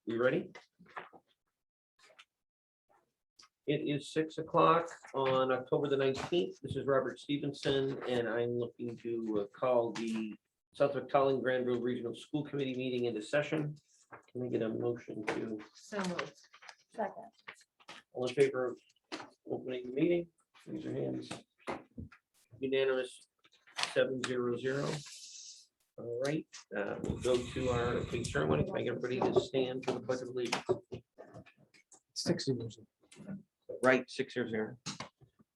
You ready? It is 6 o'clock on October the 19th. This is Robert Stevenson, and I'm looking to call the Southwick Tolling Granville Regional School Committee meeting into session. Can I get a motion to? So moved. Second. All in favor of opening the meeting? Raise your hands. Unanimous, 700. All right, we'll go to our big ceremony. Can I get everybody to stand for the pledge of allegiance? 60 years. Right, 600.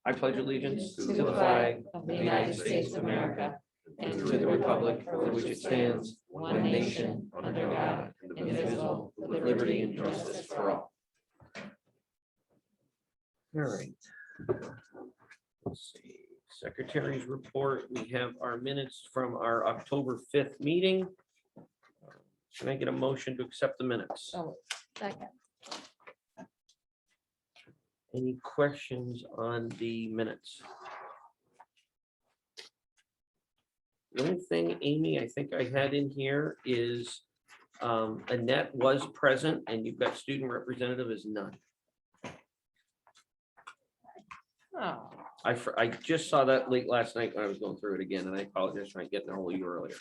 I pledge allegiance To the flag of the United States of America and to the republic for which it stands, one nation, under God, indivisible, with liberty and justice for all. All right. Let's see, Secretary's report. We have our minutes from our October 5th meeting. Can I get a motion to accept the minutes? So second. Any questions on the minutes? The only thing, Amy, I think I had in here is Annette was present and you've got student representative as none. Oh, I just saw that late last night when I was going through it again, and I apologize for not getting a hold of you earlier.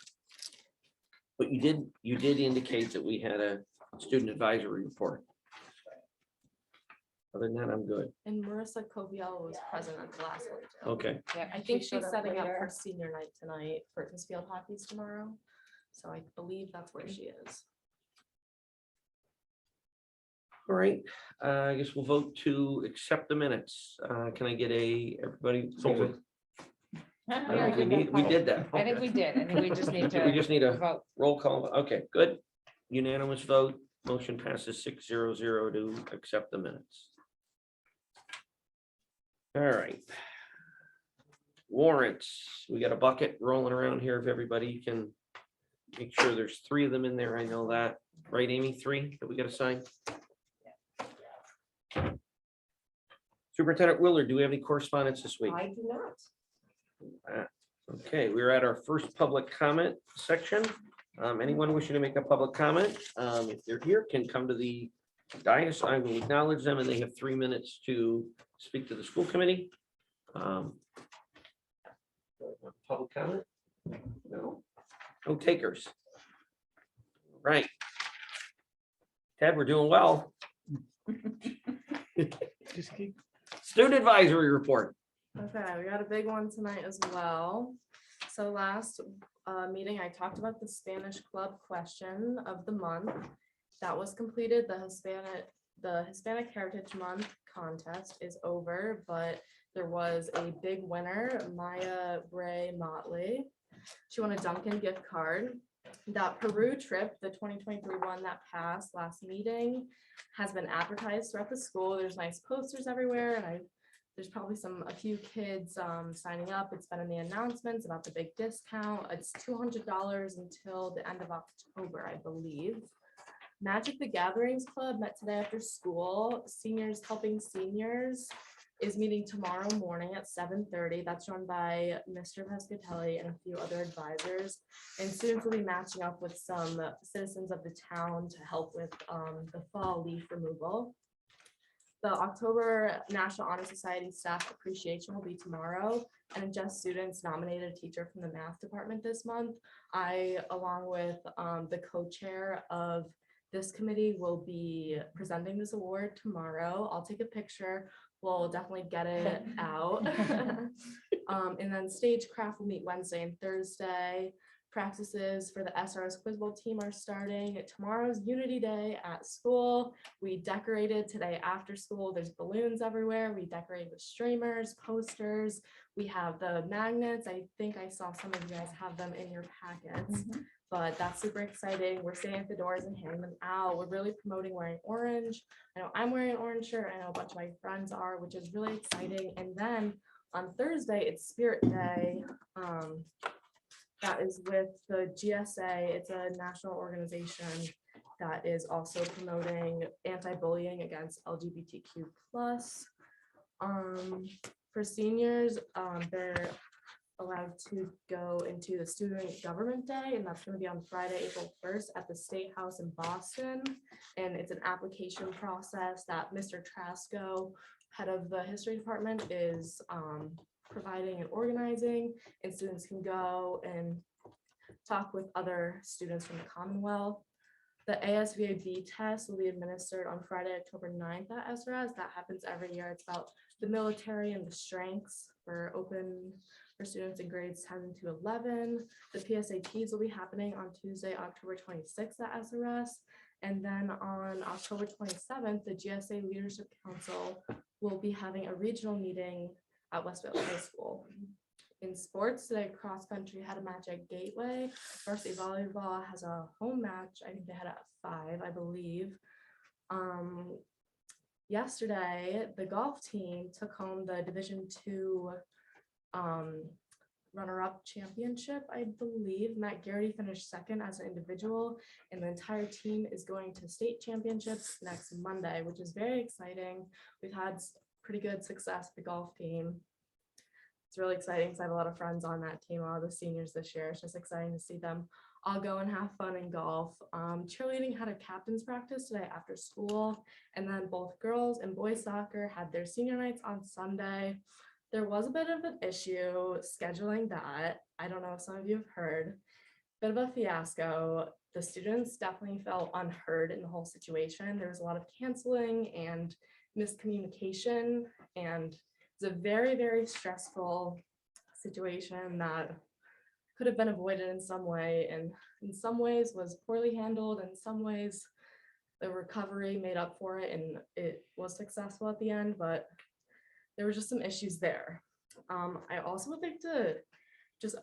But you did indicate that we had a student advisory report. Other than that, I'm good. And Marissa Covial was present at the last one too. Okay, I think She she's showed up setting up later. her senior night tonight for Field hockey's tomorrow. So I believe that's where she is. all right. I guess we'll vote to accept the minutes. Can I get everybody? We did that. I think we did. I think we just need We just to need a vote. roll call. Okay, good. Unanimous vote. Motion passes 600 to accept the minutes. All right. Warrants. We got a bucket rolling around here. If everybody can make sure there's 3 of them in there. I know that. Right, Amy? 3 that we got to sign? Superintendent Willard, do we have any correspondence this week? I do not. Okay, we're at our first public comment section. Anyone wishing to make a public comment, if they're here, can come to the dais. I will acknowledge them and they have 3 minutes to speak to the school committee. Public comment? No. No takers. Right. Ted, we're doing well. Student advisory report. Okay, we got a big one tonight as well. So last meeting, I talked about the Spanish Club question of the month. That was completed. The Hispanic Heritage Month contest is over, but there was a big winner, Maya Bray Motley. She won a Dunkin' gift card. That Peru trip, the 2023 one that passed last meeting, has been advertised throughout the school. There's nice posters everywhere, and there's probably a few kids signing up. It's been in the announcements about the big discount. It's $200 until the end of October, I believe. Magic the Gatherings Club met today after school. Seniors Helping Seniors is meeting tomorrow morning at 7:30. That's run by Mr. Pescatelli and a few other advisors. And students will be matching up with some citizens of the town to help with the fall leaf removal. The October National Honor Society Staff Appreciation will be tomorrow, and just students nominated a teacher from the math department this month. I, along with the co-chair of this committee, will be presenting this award tomorrow. I'll take a picture. We'll definitely get it out. And then Stagecraft will meet Wednesday and Thursday. Practices for the SRS Quiz Bowl team are starting. Tomorrow's Unity Day at school. We decorated today after school. There's balloons everywhere. We decorated with streamers, posters. We have the magnets. I think I saw some of you guys have them in your packets. But that's super exciting. We're standing at the doors and handing them out. We're really promoting wearing orange. I know I'm wearing an orange shirt. I know a bunch of my friends are, which is really exciting. And then on Thursday, it's Spirit Day. That is with the GSA. It's a national organization that is also promoting anti-bullying against LGBTQ+. For seniors, allowed to go into the Student Government Day, and that's going to be on Friday, April 1st at the State House in Boston. And it's an application process that Mr. Trasco, head of the history department, is providing and organizing, and students can go and talk with other students from the Commonwealth. The ASVAB test will be administered on Friday, October 9th at SRS. That happens every year. It's about the military and the strengths for open for students in grades 10 to 11. The PSATs will be happening on Tuesday, October 26th at SRS. And then on October 27th, the GSA Leadership Council will be having a regional meeting at Westville High School. In sports today, cross country had a match at Gateway. Varsity volleyball has a home match. I think they had it at 5, I believe. Yesterday, the golf team took home the Division II runner-up championship, I believe. Matt Garrity finished second as an individual, and the entire team is going to state championships next Monday, which is very exciting. We've had pretty good success with the golf team. It's really exciting because I have a lot of friends on that team, a lot of the seniors this year. It's just exciting to see them all go and have fun in golf. Cheerleading had a captain's practice today after school, and then both girls and boys soccer had their senior nights on Sunday. There was a bit of an issue scheduling that. I don't know if some of you have heard. Bit of a fiasco. The students definitely felt unheard in the whole situation. There was a lot of canceling and miscommunication, and it's a very, very stressful situation that could have been avoided in some way, and in some ways was poorly handled. In some ways, the recovery made up for it, and it was successful at the end, but there were just some issues there. I also would like to just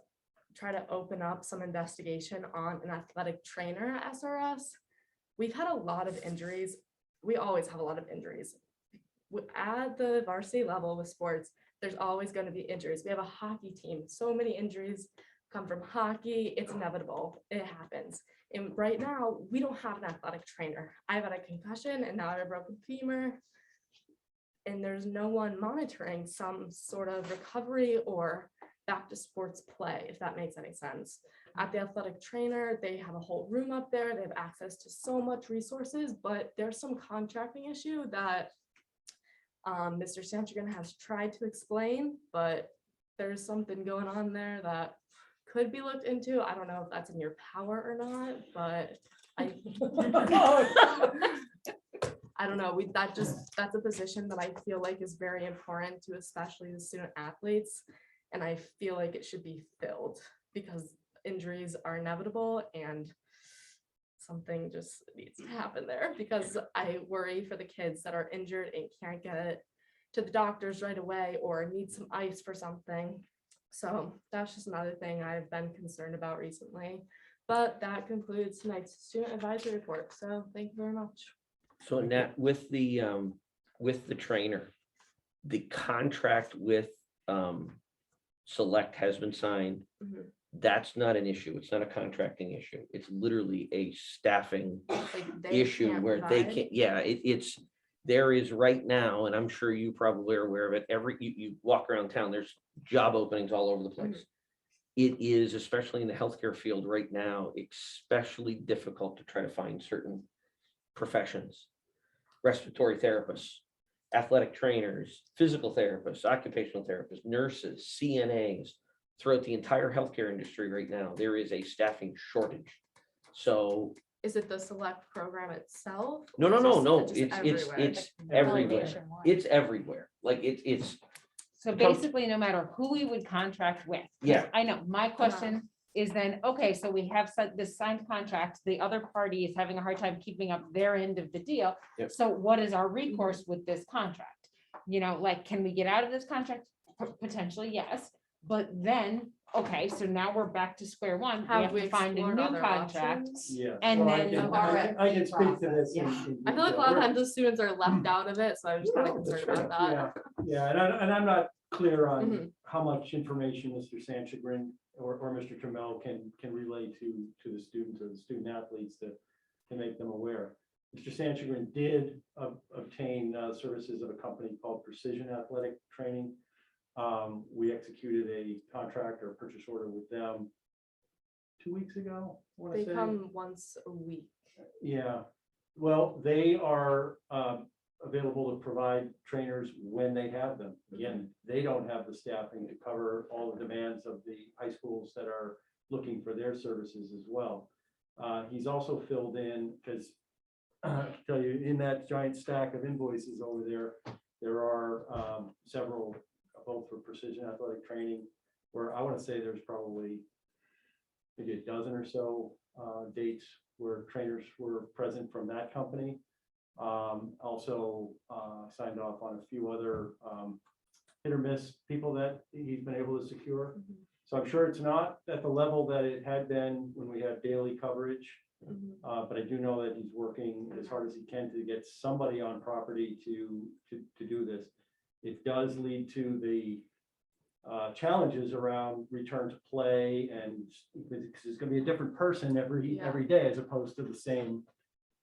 try to open up some investigation on an athletic trainer at SRS. We've had a lot of injuries. We always have a lot of injuries. At the varsity level with sports, there's always going to be injuries. We have a hockey team. So many injuries come from hockey. It's inevitable. It happens. And right now, we don't have an athletic trainer. I've had a concussion and now I have a broken femur. And there's no one monitoring some sort of recovery or back to sports play, if that makes any sense. At the athletic trainer, they have a whole room up there. They have access to so much resources, but there's some contracting issue that Mr. Sanchagrin has tried to explain, but there's something going on there that could be looked into. I don't know if that's in your power or not, but I don't know. That's a position that I feel like is very important to especially the student athletes. And I feel like it should be filled because injuries are inevitable and something just needs to happen there, because I worry for the kids that are injured and can't get it to the doctors right away or need some ice for something. So that's just another thing I've been concerned about recently. But that concludes tonight's student advisory report. So thank you very much. So Nat, with the trainer, the contract with Select has been signed. Mhm. That's not an issue. It's not a contracting issue. It's literally a staffing Like they issue can't where they provide. can't, yeah, it's, there is right now, and I'm sure you probably are aware of it, you walk around town, there's job openings all over the place. It is, especially in the healthcare field right now, especially difficult to try to find certain professions. Respiratory therapists, athletic trainers, physical therapists, occupational therapists, nurses, CNAs. Throughout the entire healthcare industry right now, there is a staffing shortage. So Is it the Select program itself? no, or no, is no, it just it's everywhere. It's everywhere. Like it's So basically, no matter who we would contract with. 'cause Yeah. I know, my question is then, okay, so we have this signed contract, the other party is having a hard time keeping up their end of the deal. Yep. So what is our recourse with this contract? You know, like, can we get out of this contract? Potentially, yes, but then, okay, so now we're back to square one. We Have have we to find a explored new other contract. options? Yeah. And Well, then I can speak to this. in- Yeah. in I feel like a detail. lot of We're- times the students are left out of it, so I'm just kind of No, that's concerned about that. Yeah, and I'm not clear on Mhm. how much information Mr. Sanchagrin or Mr. Trammell can relay to the students or the student athletes to make them aware. Mr. Sanchagrin did obtain services of a company called Precision Athletic Training. We executed a contract or purchase order with them 2 weeks ago, I wanna They say. come once a week. Yeah, well, they are available to provide trainers when they have them. Again, they don't have the staffing to cover all the demands of the high schools that are looking for their services as well. He's also filled in, because I can tell you, in that giant stack of invoices over there, there are several, both for precision athletic training, where I want to say there's probably maybe a dozen or so dates where trainers were present from that company. Also signed off on a few other hit or miss people that he's been able to secure. So I'm sure it's not at the level that it had been when we had daily coverage. But I do know that he's working as hard as he can to get somebody on property to do this. It does lead to the challenges around return to play, and because it's going to be a different person every day, as opposed to the same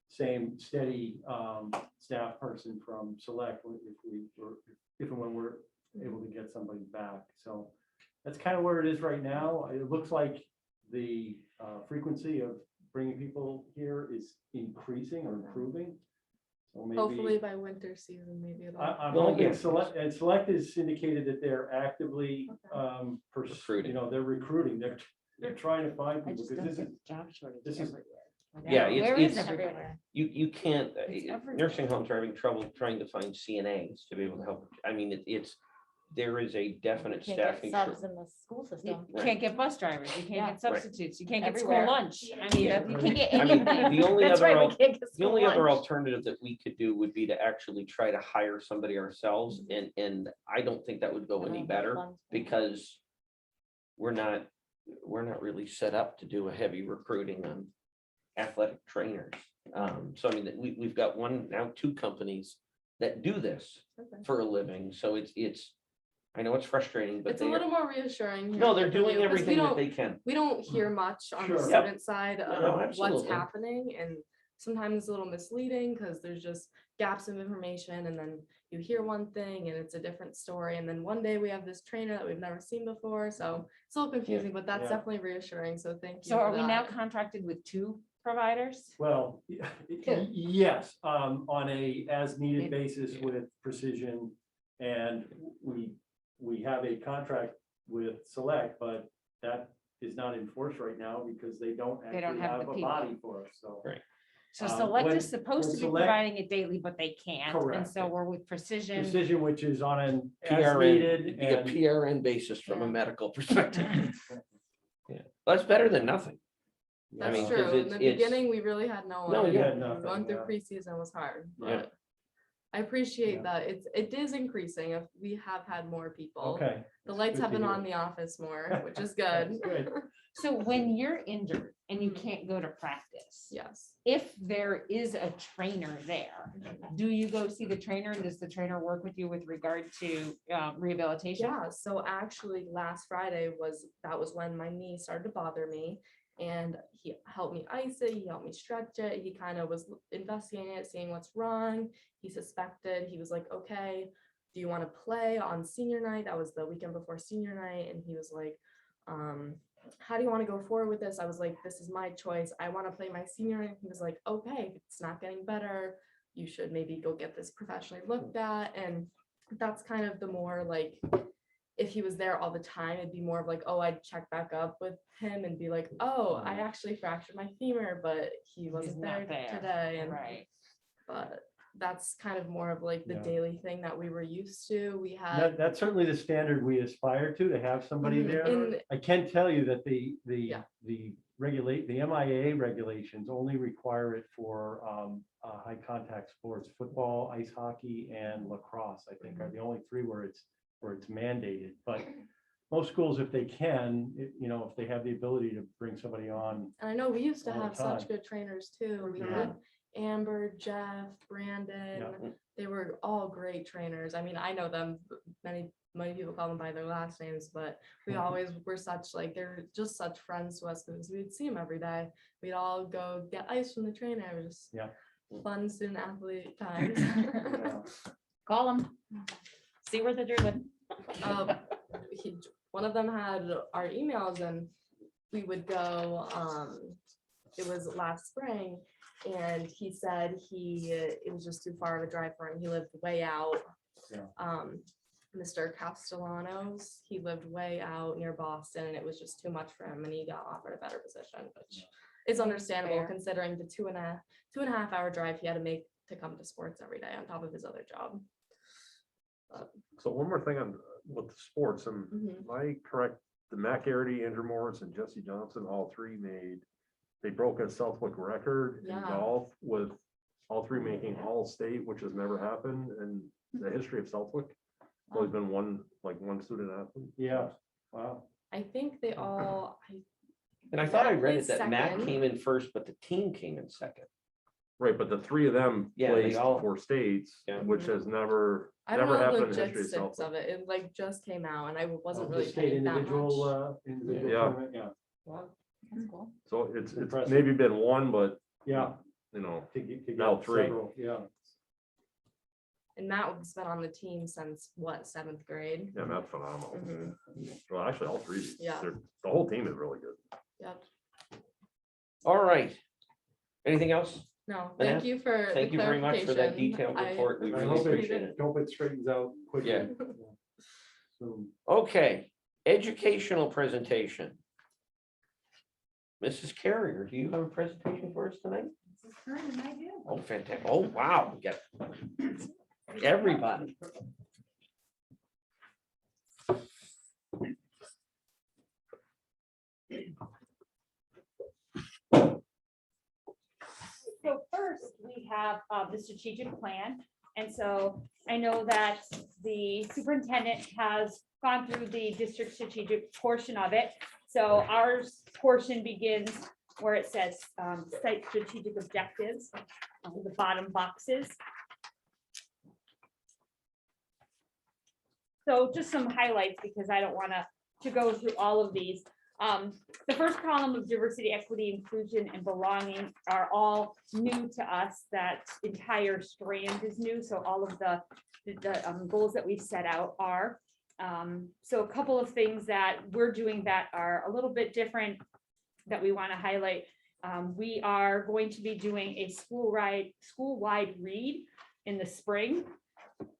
steady staff person from Select if and when we're able to get somebody back. So that's kind of where it is right now. It looks like the frequency of bringing people here is increasing or improving. So maybe, Hopefully by winter season, maybe it'll. I'm Well, hoping yeah. Select has indicated that they're actively Recruiting. they're recruiting. They're trying to find I people just because don't this get is job shortage this is- everywhere. Yeah, it's- Where is it's- everybody? You can't, It's everywhere. nursing homes are having trouble trying to find CNAs to be able to help. I mean, there is a definite Can't get staffing. subs in the school You system. can't get bus drivers, you can't Yeah. get substitutes, you can't get school Everywhere. lunch. I mean, Yeah. you can't get I mean, anything. the only That's other, right, we can't get the school only other lunch. alternative that we could do would be to actually try to hire somebody ourselves. And I don't think that would go any better because we're not really set up to do a heavy recruiting on athletic trainers. So I mean, we've got two companies that do this Okay. for a living. So it's, I know it's frustrating, but It's a little more reassuring. no, they're hearing from doing you, 'cause everything that they can. We don't hear much on the Sure. Yep. student side No, of what's absolutely. happening, and sometimes it's a little misleading because there's just gaps of information, and then you hear one thing and it's a different story, and then one day we have this trainer that we've never seen before, so it's a little confusing, but that's Yeah. definitely reassuring, so thank you. So are for we now that. contracted with 2 providers? Well, yes, on a as needed It- basis yeah. with Precision, and we have a contract with Select, but that is not enforced right now because they don't They don't actually have have the a people. body for us, so. Right. So Um, Select when- is supposed when to be Select- providing it daily, but they can't, and Correct. so we're with Precision. Precision, which is on an as PRN, needed it'd be a and PRN basis from a Yeah. medical perspective. Yeah, that's better than nothing. I That's mean, true. 'cause In it's- the beginning, we really had no No, one. you had nothing, Going through yeah. preseason was hard, Yeah. but I appreciate Yeah. that. It is increasing. If we have had more people. Okay. The lights good have to been hear. on the office more, which is That's good. good. So when you're injured and you can't go to practice, Yes. if there is a trainer there, do you go see the trainer, and does the trainer work with you with regard to rehabilitation? Yeah, so actually last Friday was when my knee started to bother me, and he helped me ice it, he helped me stretch it, he kind of was investigating it, seeing what's wrong. He suspected, he was like, okay, do you want to play on senior night? That was the weekend before senior night, and he was like, how do you want to go forward with this? I was like, this is my choice, I want to play my senior night. He was like, okay, if it's not getting better, you should maybe go get this professionally looked at. And that's kind of the more like, if he was there all the time, it'd be more of like, oh, I'd check back up with him and be like, oh, I actually fractured my femur, but he He's wasn't not there there. today. And Right. but that's kind of more of like the Yeah. daily thing that we were used to. We That, had that's certainly the standard we aspire to have somebody Mhm. there. In- I can tell you that the Yeah. MIA regulations only require it for high contact sports, football, ice hockey, and lacrosse, I think are the only 3 where it's mandated. But most schools, if they can, if they have the ability to bring somebody on, And I know we used to all the have such time. good trainers too. We Yeah. had Amber, Jeff, Brandon. Yeah. They were all great trainers. I mean, I know them, many people call them by their last names, but we Mhm. always were such like, they're just such friends to us because we'd see them every day. We'd all go get ice from the trainer. It was just Yeah. fun student athlete times. Yeah. Call them. See where they're doing. One of them had our emails and we would go, it was last spring. And he said it was just too far of a drive for him. He lived way out. Yeah. Mr. Castellanos, he lived way out near Boston and it was just too much for him and he got offered a better position, which is understandable Fair. considering the two and a half hour drive he had to make to come to sports every day on top of his other job. So one more thing on with the sports, and Mhm. am I correct, the McArity, Andrew Morris, and Jesse Johnson, all three they broke a Southwick record in Yeah. golf with all three making all state, which has never happened in the history of Southwick. Always been one student athlete. Yeah, wow. I think they all, And I thought I Matt read played it that Matt second. came in first, but the team came in second. Right, but the three of them Yeah, they placed all- for states, Yeah. which has never I don't never know the happened in the history of logistics Southwick. of it. It like just came out and I wasn't The really state paying that individual, much. individual Yeah. tournament, yeah, That's cool. So it's Impressive. maybe been one, but yeah. you know, To Now get three. several, yeah. And Matt has been on the team since what, 7th grade? yeah, that's phenomenal. Mhm. Well, actually, all three. Yeah. The whole team is really good. Yep. All right. Anything else? No, Yeah. thank you for the Thank you very much for that clarification. detailed I report. We I really hope appreciate it. hope it straightens out quickly. Yeah. Soon. Okay, educational presentation. Mrs. Carrier, do you have a presentation for us tonight? Oh, fantastic. Oh, wow. We got everybody. So first, we have the strategic plan. And so I know that the superintendent has gone through the district strategic portion of it. So our portion begins where it says site strategic objectives, the bottom boxes. So just some highlights because I don't want to go through all of these. The first column of diversity, equity, inclusion, and belonging are all new to us. That entire strand is new. So all of the goals that we set out are. So a couple of things that we're doing that are a little bit different that we want to highlight. We are going to be doing a school-wide read in the spring.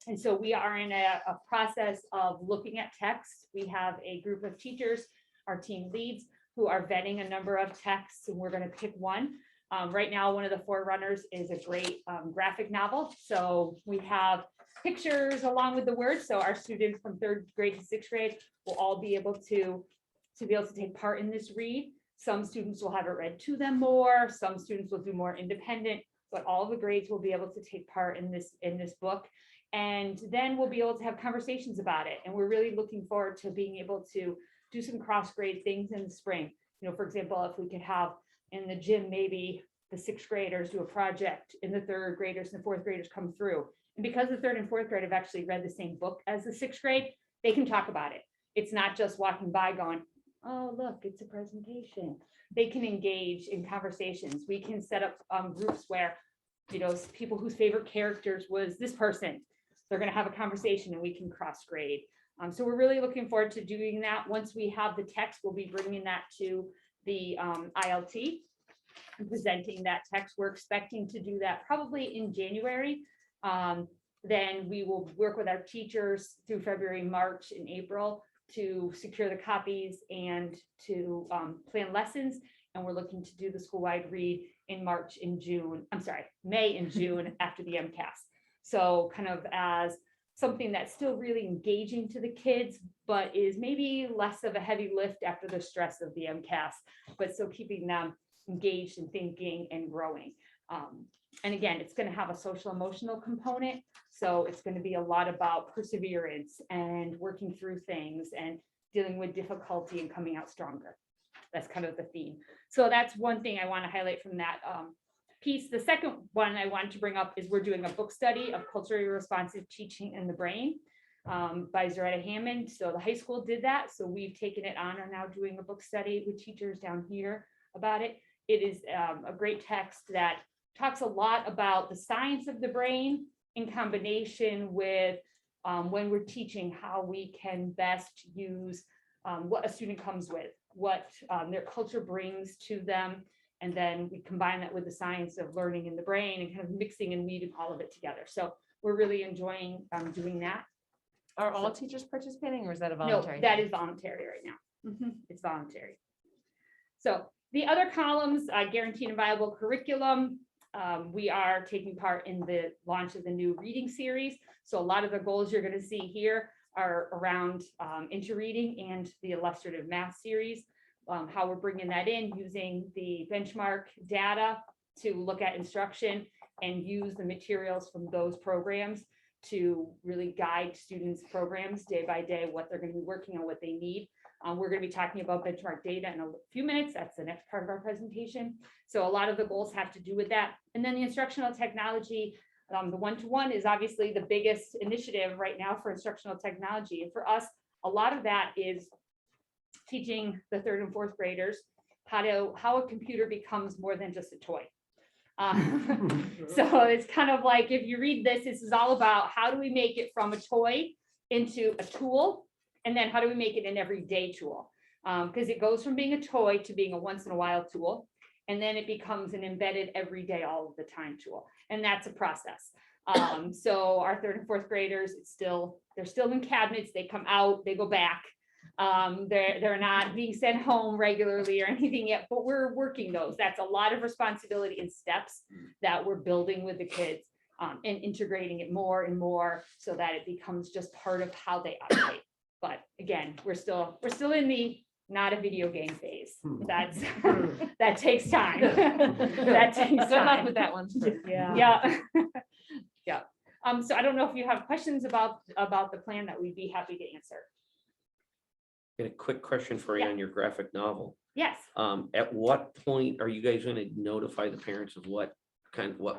And so we are in a process of looking at text. We have a group of teachers, our team leads, who are vetting a number of texts, and we're going to pick one. Right now, one of the forerunners is a great graphic novel. So we have pictures along with the words. So our students from 3rd grade to 6th grade will all be able to take part in this read. Some students will have it read to them more. Some students will do more independent, but all of the grades will be able to take part in this book. And then we'll be able to have conversations about it. And we're really looking forward to being able to do some cross grade things in the spring. You know, for example, if we could have in the gym, maybe the 6th graders do a project and the 3rd graders and the 4th graders come through. And because the 3rd and 4th grade have actually read the same book as the 6th grade, they can talk about it. It's not just walking by going, oh, look, it's a presentation. They can engage in conversations. We can set up groups where, you know, people whose favorite characters was this person. They're going to have a conversation and we can cross grade. So we're really looking forward to doing that. Once we have the text, we'll be bringing that to the ILT and presenting that text. We're expecting to do that probably in January. Then we will work with our teachers through February, March, and April to secure the copies and to plan lessons. And we're looking to do the school-wide read in March and June. I'm sorry, May and June after the Mcas. So kind of as something that's still really engaging to the kids, but is maybe less of a heavy lift after the stress of the Mcas, but still keeping them engaged and thinking and growing. And again, it's going to have a social emotional component. So it's going to be a lot about perseverance and working through things and dealing with difficulty and coming out stronger. That's kind of the theme. So that's one thing I want to highlight from that piece. The second one I wanted to bring up is we're doing a book study of culturally responsive teaching in the brain by Zaretta Hammond. So the high school did that. So we've taken it on and now doing a book study with teachers down here about it. It is a great text that talks a lot about the science of the brain in combination with when we're teaching how we can best use what a student comes with, what their culture brings to them. And then we combine that with the science of learning in the brain and kind of mixing and weaving all of it together. So we're really enjoying doing that. Are all teachers participating or is that a No, voluntary? that is voluntary right now. It's voluntary. So the other columns, guaranteed and viable curriculum. We are taking part in the launch of the new reading series. So a lot of the goals you're going to see here are around interreading and the illustrative math series. How we're bringing that in using the benchmark data to look at instruction and use the materials from those programs to really guide students' programs day by day, what they're going to be working on, what they need. We're going to be talking about benchmark data in a few minutes. That's the next part of our presentation. So a lot of the goals have to do with that. And then the instructional technology, the one-to-one is obviously the biggest initiative right now for instructional technology. And for us, a lot of that is teaching the 3rd and 4th graders how a computer becomes more than just a toy. So it's kind of like, if you read this, this is all about how do we make it from a toy into a tool, and then how do we make it an everyday tool? Because it goes from being a toy to being a once in a while tool, and then it becomes an embedded everyday all of the time tool, and that's a process. So our 3rd and 4th graders, they're still in cabinets. They come out, they go back. They're not being sent home regularly or anything yet, but we're working those. That's a lot of responsibility and steps that we're building with the kids, and integrating it more and more so that it becomes just part of how they operate. But again, we're still in the not a video game phase. That takes time. That takes Good luck time. with that one. Yeah. Yeah. So I don't know if you have questions about the plan that we'd be happy to answer. Got a quick question for you Yeah. on your graphic novel. Yes. At what point are you guys going to notify the parents of what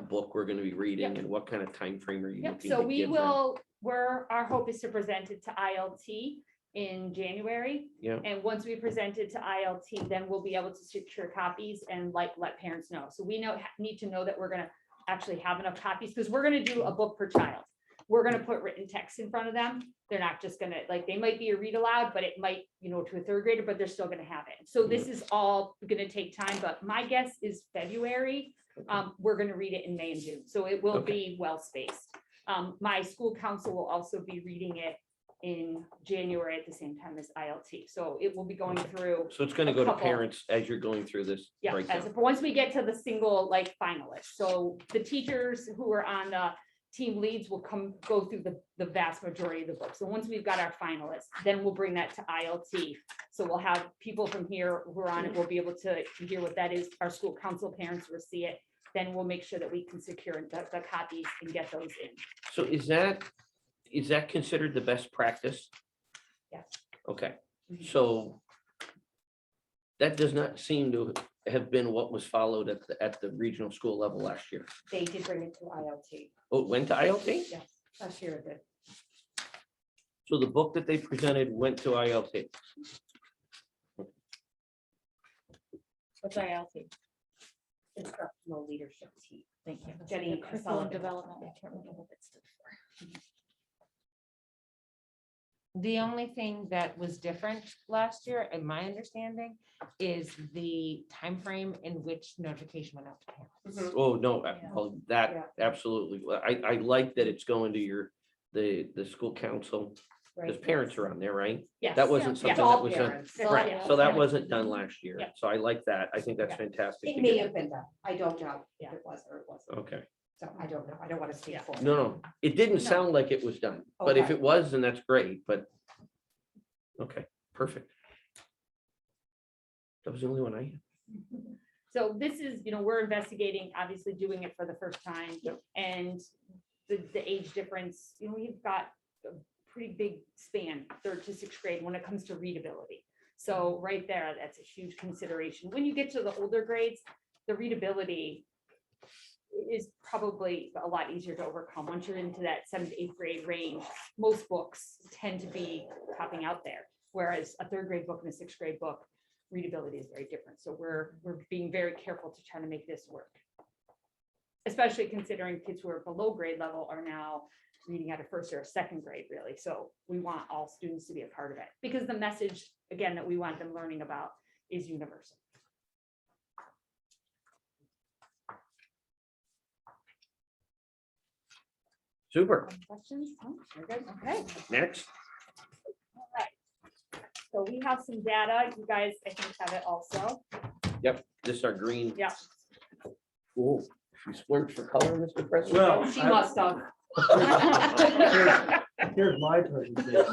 book we're going to be reading, Yep. and what kind of time frame are you Yep, looking so to we give them? our hope is to present it to ILT in January. Yeah. And once we present it to ILT, then we'll be able to secure copies and let parents know. So we need to know that we're gonna actually have enough copies, because we're gonna do a book per child. We're gonna put written text in front of them. They're not just gonna, they might be a read aloud, but it might, to a 3rd grader, but they're still gonna have it. So this is all gonna take time, but my guess is February. We're gonna read it in May and June, so it will Okay. be well spaced. My school council will also be reading it in January at the same time as ILT, so it will be going through. So it's going to a go to couple. parents as you're going through this Yeah, breakdown. once we get to the single finalists, so the teachers who are on the team leads will go through the vast majority of the book. So once we've got our finalists, then we'll bring that to ILT. So we'll have people from here who are on it, we'll be able to hear what that is. Our school council parents will see it. Then we'll make sure that we can secure the copies and get those in. So is that considered the best practice? Yes. Okay, Mhm. so that does not seem to have been what was followed at the regional school level last year. They did bring it to ILT. Oh, it went to ILT? Yes, last year it did. So the book that they presented went to ILT. What's ILT? Instructional leadership team. Thank you. Jenny. Curriculum Sullivan. development, I can't remember what it stood for. The only thing that was different last year, in my understanding, is the time frame in which notification went out to parents. Oh, no, Yeah. well, that absolutely. I like that it's going to the school council, because parents are on there, right? Yes. That wasn't Yeah. something that was done. It's all Right, parents. so that Yeah. wasn't done last year. Yeah. So I like that. I think that's Yeah. fantastic. It to may get- have been done. I don't know Yeah. if it was or it wasn't. Okay, So I don't know. I don't want to speak Yeah. for it. no, it didn't No. sound like it was done, but if Okay. it was, then that's great, but. Okay, perfect. That was the only one I had. So this is, we're investigating, obviously doing it for the first time. Yep. And the age difference, we've got a pretty big span, 3rd to 6th grade, when it comes to readability. So right there, that's a huge consideration. When you get to the older grades, the readability is probably a lot easier to overcome. Once you're into that 7th to 8th grade range, most books tend to be topping out there. Whereas a 3rd grade book and a 6th grade book, readability is very different. So we're being very careful to try to make this work. Especially considering kids who are below grade level are now reading at a first or a second grade, really. So we want all students to be a part of it, because the message, again, that we want them learning about is universal. Super. Questions? Oh, you're good. Okay. Next. So we have some data. You guys, I think, have it also. Yep, this is our green. Yeah. Cool. She splurged for color, Mr. President. Well, She must have. Here's my presentation.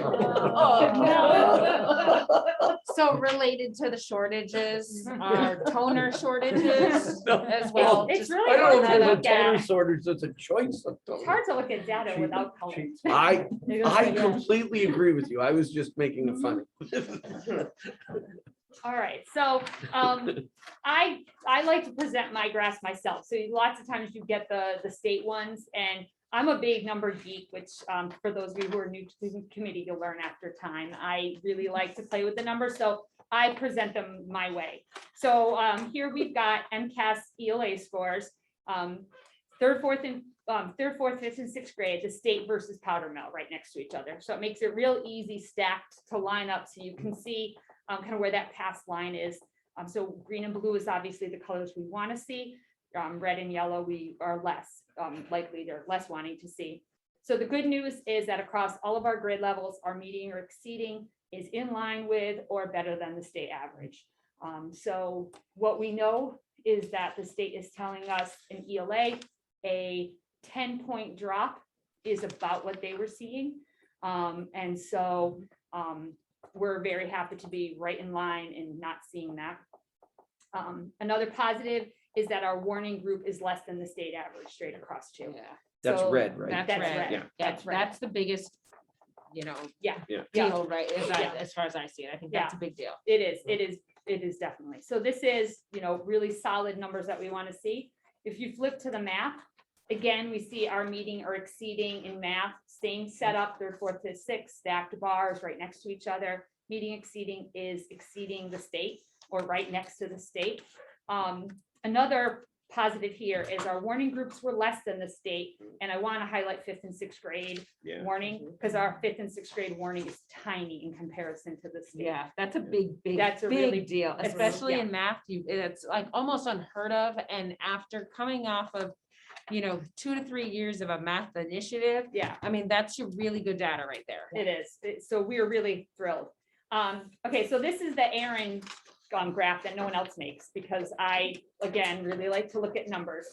Oh, no. So related to the shortages, are toner shortages as well. It's Just- really I don't know hard if to there's a look toner at. shortage, that's a choice of It's toner. hard to look at data without color. I completely agree with you. I was just making it funny. All right, so I like to present my graphs myself. So lots of times you get the state ones, and I'm a big number geek, which for those of you who are new to the committee, you'll learn after time. I really like to play with the numbers, so I present them my way. So here we've got MCAS ELA scores, third, fourth, fifth, and sixth grade, the state versus powder mill right next to each other. So it makes it real easy stacked to line up, so you can see kind of where that pass line is. So green and blue is obviously the colors we want to see. Red and yellow, we are less likely, they're less wanting to see. So the good news is that across all of our grade levels, our meeting or exceeding is in line with or better than the state average. So what we know is that the state is telling us in ELA, a 10-point drop is about what they were seeing. And so we're very happy to be right in line and not seeing that. Another positive is that our warning group is less than the state average straight across too. Yeah, That's So red, right? that's That's red. red. Yeah. That's right. That's the biggest, Yeah, deal, right? Yeah. As far as I see it, I think Yeah. that's a big deal. it is definitely. So this is, really solid numbers that we want to see. If you flip to the map, again, we see our meeting or exceeding in math, same setup, third, fourth, fifth, sixth, stacked bars right next to each other. Meeting exceeding is exceeding the state or right next to the state. Another positive here is our warning groups were less than the state. And I want to highlight fifth and sixth grade Yeah. warning, because our fifth and sixth grade warning is tiny in comparison to the state. Yeah, that's a big, big, That's a really- big deal, it's- especially yeah. in math. It's like almost unheard of. And after coming off of, 2 to 3 years of a math initiative, Yeah. I mean, that's your really good data right there. It is. So we're really thrilled. Okay, so this is the Aaron graph that no one else makes, because I, again, really like to look at numbers.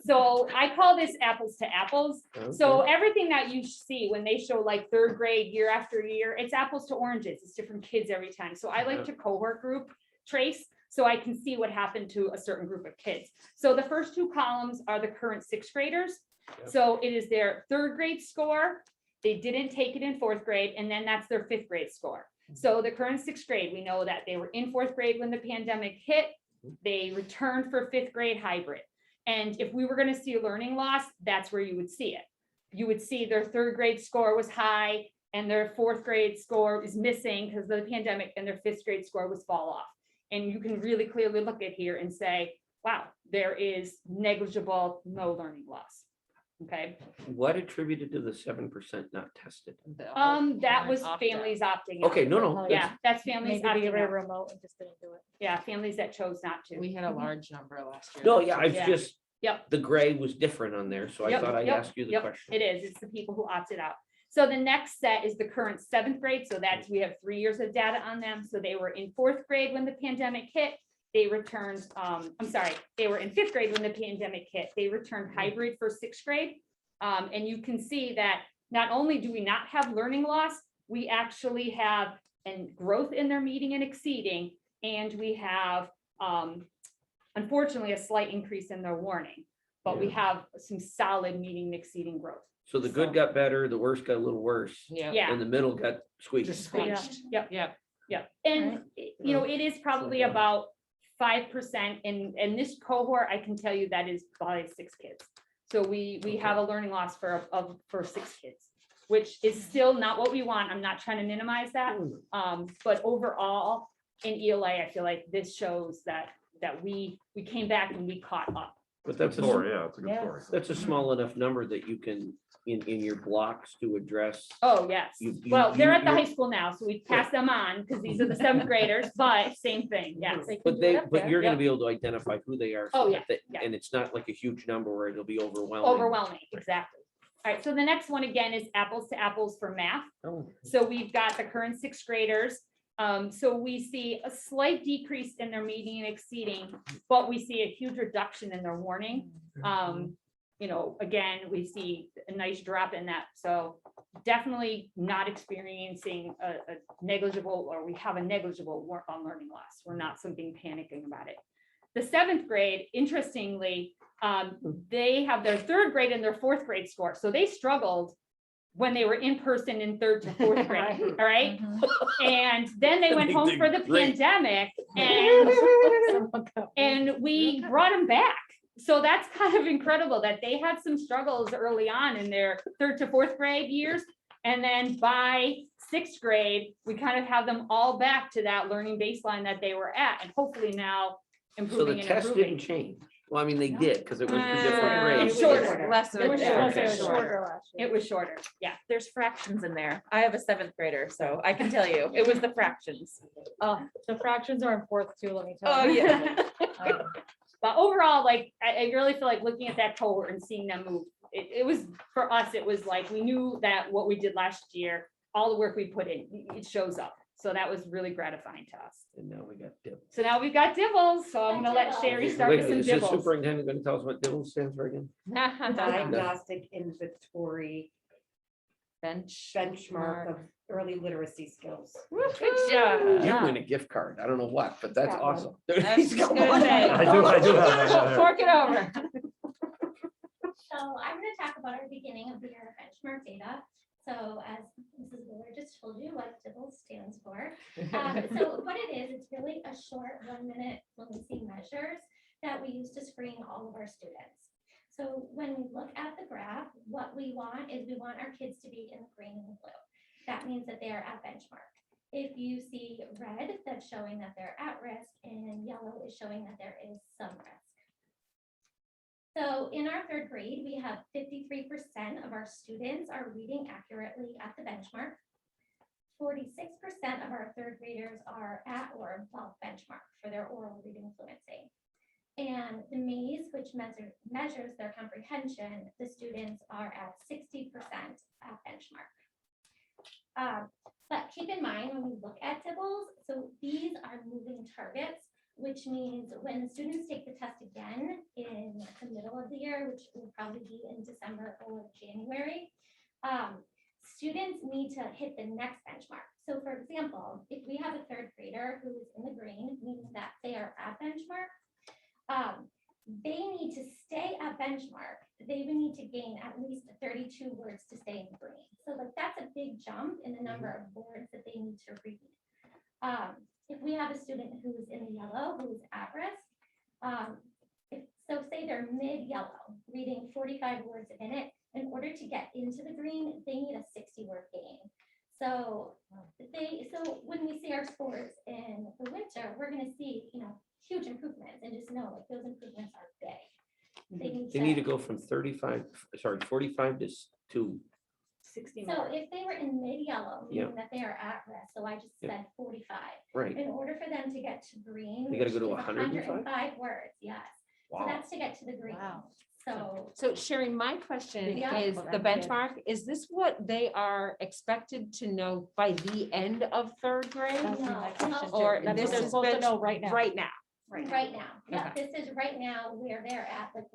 So I call this apples to apples. So everything that you see when they show like third grade year after year, it's apples to oranges. It's different kids every time. So I like to cohort group trace, so I can see what happened to a certain group of kids. So the first two columns are the current sixth graders. Yep. So it is their third grade score. They didn't take it in fourth grade, and then that's their fifth grade score. So the current sixth grade, we know that they were in fourth grade when the pandemic hit. They returned for fifth grade hybrid. And if we were going to see a learning loss, that's where you would see it. You would see their third grade score was high and their fourth grade score is missing because of the pandemic, and their fifth grade score was fall off. And you can really clearly look at here and say, wow, there is negligible, no learning loss. Okay. What attributed to the 7% not tested? That was Parent opt-out. families opting out. Okay, no. Yeah, that's families Maybe we opting were out. remote and just didn't do it. Yeah, families that chose not to. We had a large number last year. No, yeah, I Yeah. just, Yep. the gray was different on there, so I Yep, thought I'd yep, ask you the yep, question. It is. It's the people who opted out. So the next set is the current seventh grade. So that's, we have 3 years of data on them. So they were in fourth grade when the pandemic hit. They returned, they were in fifth grade when the pandemic hit. They returned hybrid for sixth grade. And you can see that not only do we not have learning loss, we actually have growth in their meeting and exceeding, and we have, unfortunately, a slight increase in their warning, but we have some solid meeting and exceeding growth. So the good got better, the worst got a little worse, Yeah. Yeah. and the middle got squeaked. Just squeezed. Yep. Yep. Yeah, and it is probably about 5%, and this cohort, I can tell you that is probably 6 kids. So we have a learning loss for 6 kids, which is still not what we want. I'm not trying to minimize that. But overall, in ELA, I feel like this shows that we came back and we caught up. But that's Story, yeah, it's a good Yeah. story. That's a small enough number that you can, in your blocks to address. Oh, yes. Well, they're at the high school now, so we pass them on because these are the seventh graders, but same thing, yes. But you're gonna be able to identify who they are. so Oh, that yeah, they- yeah. And it's not like a huge number where it'll be overwhelming. Overwhelming, exactly. All right, so the next one again is apples to apples for math. Oh, So we've got the current sixth graders. So we see a slight decrease in their median exceeding, but we see a huge reduction in their warning. You know, again, we see a nice drop in that. So definitely not experiencing a negligible, or we have a negligible learning loss. We're not something panicking about it. The seventh grade, interestingly, they have their third grade and their fourth grade score. So they struggled when they were in person in third to fourth grade, all right? And then they went home for the Great. pandemic and we brought them back. So that's kind of incredible that they had some struggles early on in their third to fourth grade years. And then by sixth grade, we kind of have them all back to that learning baseline that they were at, and hopefully now So the improving and test improving. didn't change. Well, I mean, they did, because it went through different It grades. was shorter. Less It was shorter. shorter. It was shorter, yeah. There's fractions in there. I have a seventh grader, so I can tell you, it was the fractions. Oh, the fractions are in fourth too, let me tell Oh, you. yeah. But overall, like, I really feel like looking at that cohort and seeing them move, it was, for us, it was like, we knew that what we did last year, all the work we put in, it shows up. So that was really gratifying to us. And now we got Dibbles. So now we've got Dibbles, so I'm gonna let Sherry start Wait, with some is the Dibbles. superintendent gonna tell us what Dibbles stands for again? Diagnostic inventory benchmark Benchmark. of early literacy skills. Good job. You win a gift card. I don't know what, but that's Got one. awesome. That's He's got gonna one. say. I do have that. Fork it over. So I'm going to talk about our beginning of the year benchmark data. So as Mrs. Wheeler just told you what DIBBLE stands for. So what it is, it's really a short 1-minute fluency measures that we use to screen all of our students. So when we look at the graph, what we want is we want our kids to be in the green and the blue. That means that they are at benchmark. If you see red, that's showing that they're at risk, and yellow is showing that there is some risk. So in our third grade, we have 53% of our students are reading accurately at the benchmark. 46% of our third graders are at or above benchmark for their oral reading fluency. And the Mcas, which measures their comprehension, the students are at 60% at benchmark. But keep in mind when we look at DIBBLES, so these are moving targets, which means when students take the test again in the middle of the year, which will probably be in December or January, students need to hit the next benchmark. So for example, if we have a third grader who is in the green, meaning that they are at benchmark, they need to stay at benchmark. They would need to gain at least 32 words to stay in the green. So like that's a big jump in the number of words that they need to read. If we have a student who is in the yellow, who is at risk, so say they're mid-yellow, reading 45 words a minute, in order to get into the green, they need a 60-word gain. So when we see our scores in the winter, we're going to see, huge improvements, and just know like those improvements are big. They need to go from 45 to 60 So more. if they were in mid-yellow, Yeah. meaning that they are at risk, so I just Yeah. said 45. right. In order for them to get to green. They gotta go to which is 105? words, yes. So Wow. that's to get to the green. Wow. So Sherry, my question Yeah. is the benchmark, is this what they are expected to know by the end of third grade? That's my question too. Or That's this what they're is supposed to know right now. Right now. Right now, yeah, Okay. this is right now where they're at, like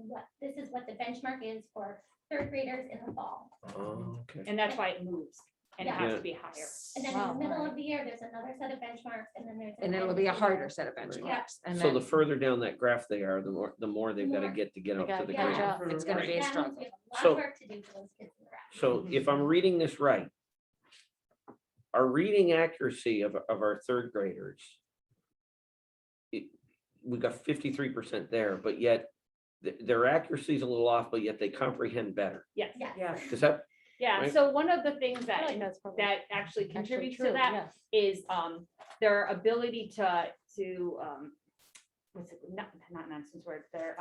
this is what the benchmark is for third graders in the fall. Oh, okay. And that's why it moves and it has to be higher. And then in Wow. the middle of the year, there's another set of benchmarks, and then there's. And then it'll be a harder set of benchmarks. And So then the further down that graph they are, the more they've got to More. get up to gotta the catch grade. up. it's gonna be a That means struggle. we have a lot So- of work to do for those kids in the graph. So if I'm reading this right, our reading accuracy of our third graders, we got 53% there, but yet their accuracy is a little off, but yet they comprehend better. Yes. Yes. Does that, Yeah, Right. so one of the things I feel that, like that's probably that actually actually contributes to true, that yes. is their ability to what's it, not nonsense words, their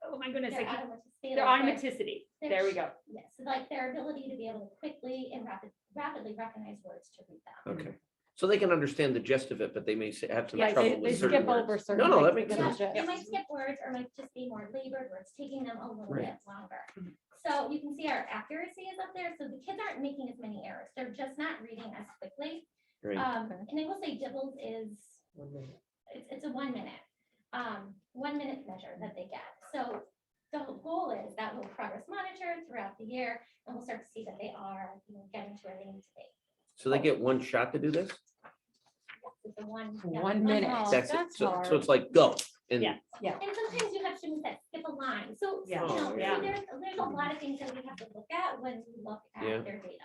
oh my goodness, Their I can't- automaticity, their like automaticity. There we go. Yes, like their ability to be able to quickly and rapidly recognize words to read them. Okay, so they can understand the gist of it, but they may have some Yeah, trouble They with skip certain over words. certain. No, that things makes to get sense. the Yeah, they gist. might skip words or might just be more labored words, taking them a little Right. bit longer. So you can see our accuracy is up there, so the kids aren't making as many errors, they're just not reading as quickly. Right. And I will say Dibbles is, 1 minute. it's a 1 minute, 1 minute measure that they get. So the whole goal is that we'll progress monitor throughout the year, and we'll start to see that they are, getting to where they need to be. So they get one shot to do this? It's a 1 minute. Oh, That's it. that's So hard. it's like, go. And Yeah. And sometimes you have students that skip a line, so, Yeah. Oh, yeah. there's a lot of things that we have to look at when we look Yeah. at their data.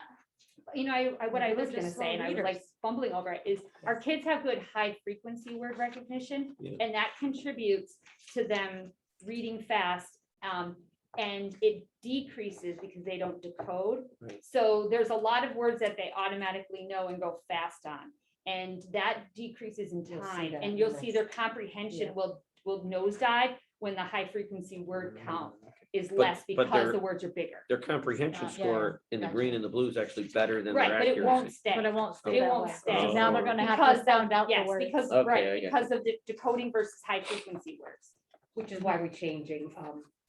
You know, what I was They're gonna just say, and slow I was like readers. fumbling over it, is our kids have good high frequency word recognition. Yeah. And that contributes to them reading fast. And it decreases because they don't decode. Right. So there's a lot of words that they automatically know and go fast on. And that decreases in You'll see time, that and in you'll the see next- their comprehension will nosedive when the high frequency word count is But- less but because they're- the words are bigger. their comprehension Yeah. score in the Gotcha. green and the blue is actually better than Right, their but it won't accuracy. stay. But it won't stay It that won't way. stay. Oh. Now they're gonna have Because to sound out the Yes, words. because, Okay, I right, get because of the decoding versus high frequency words. Which is why we're changing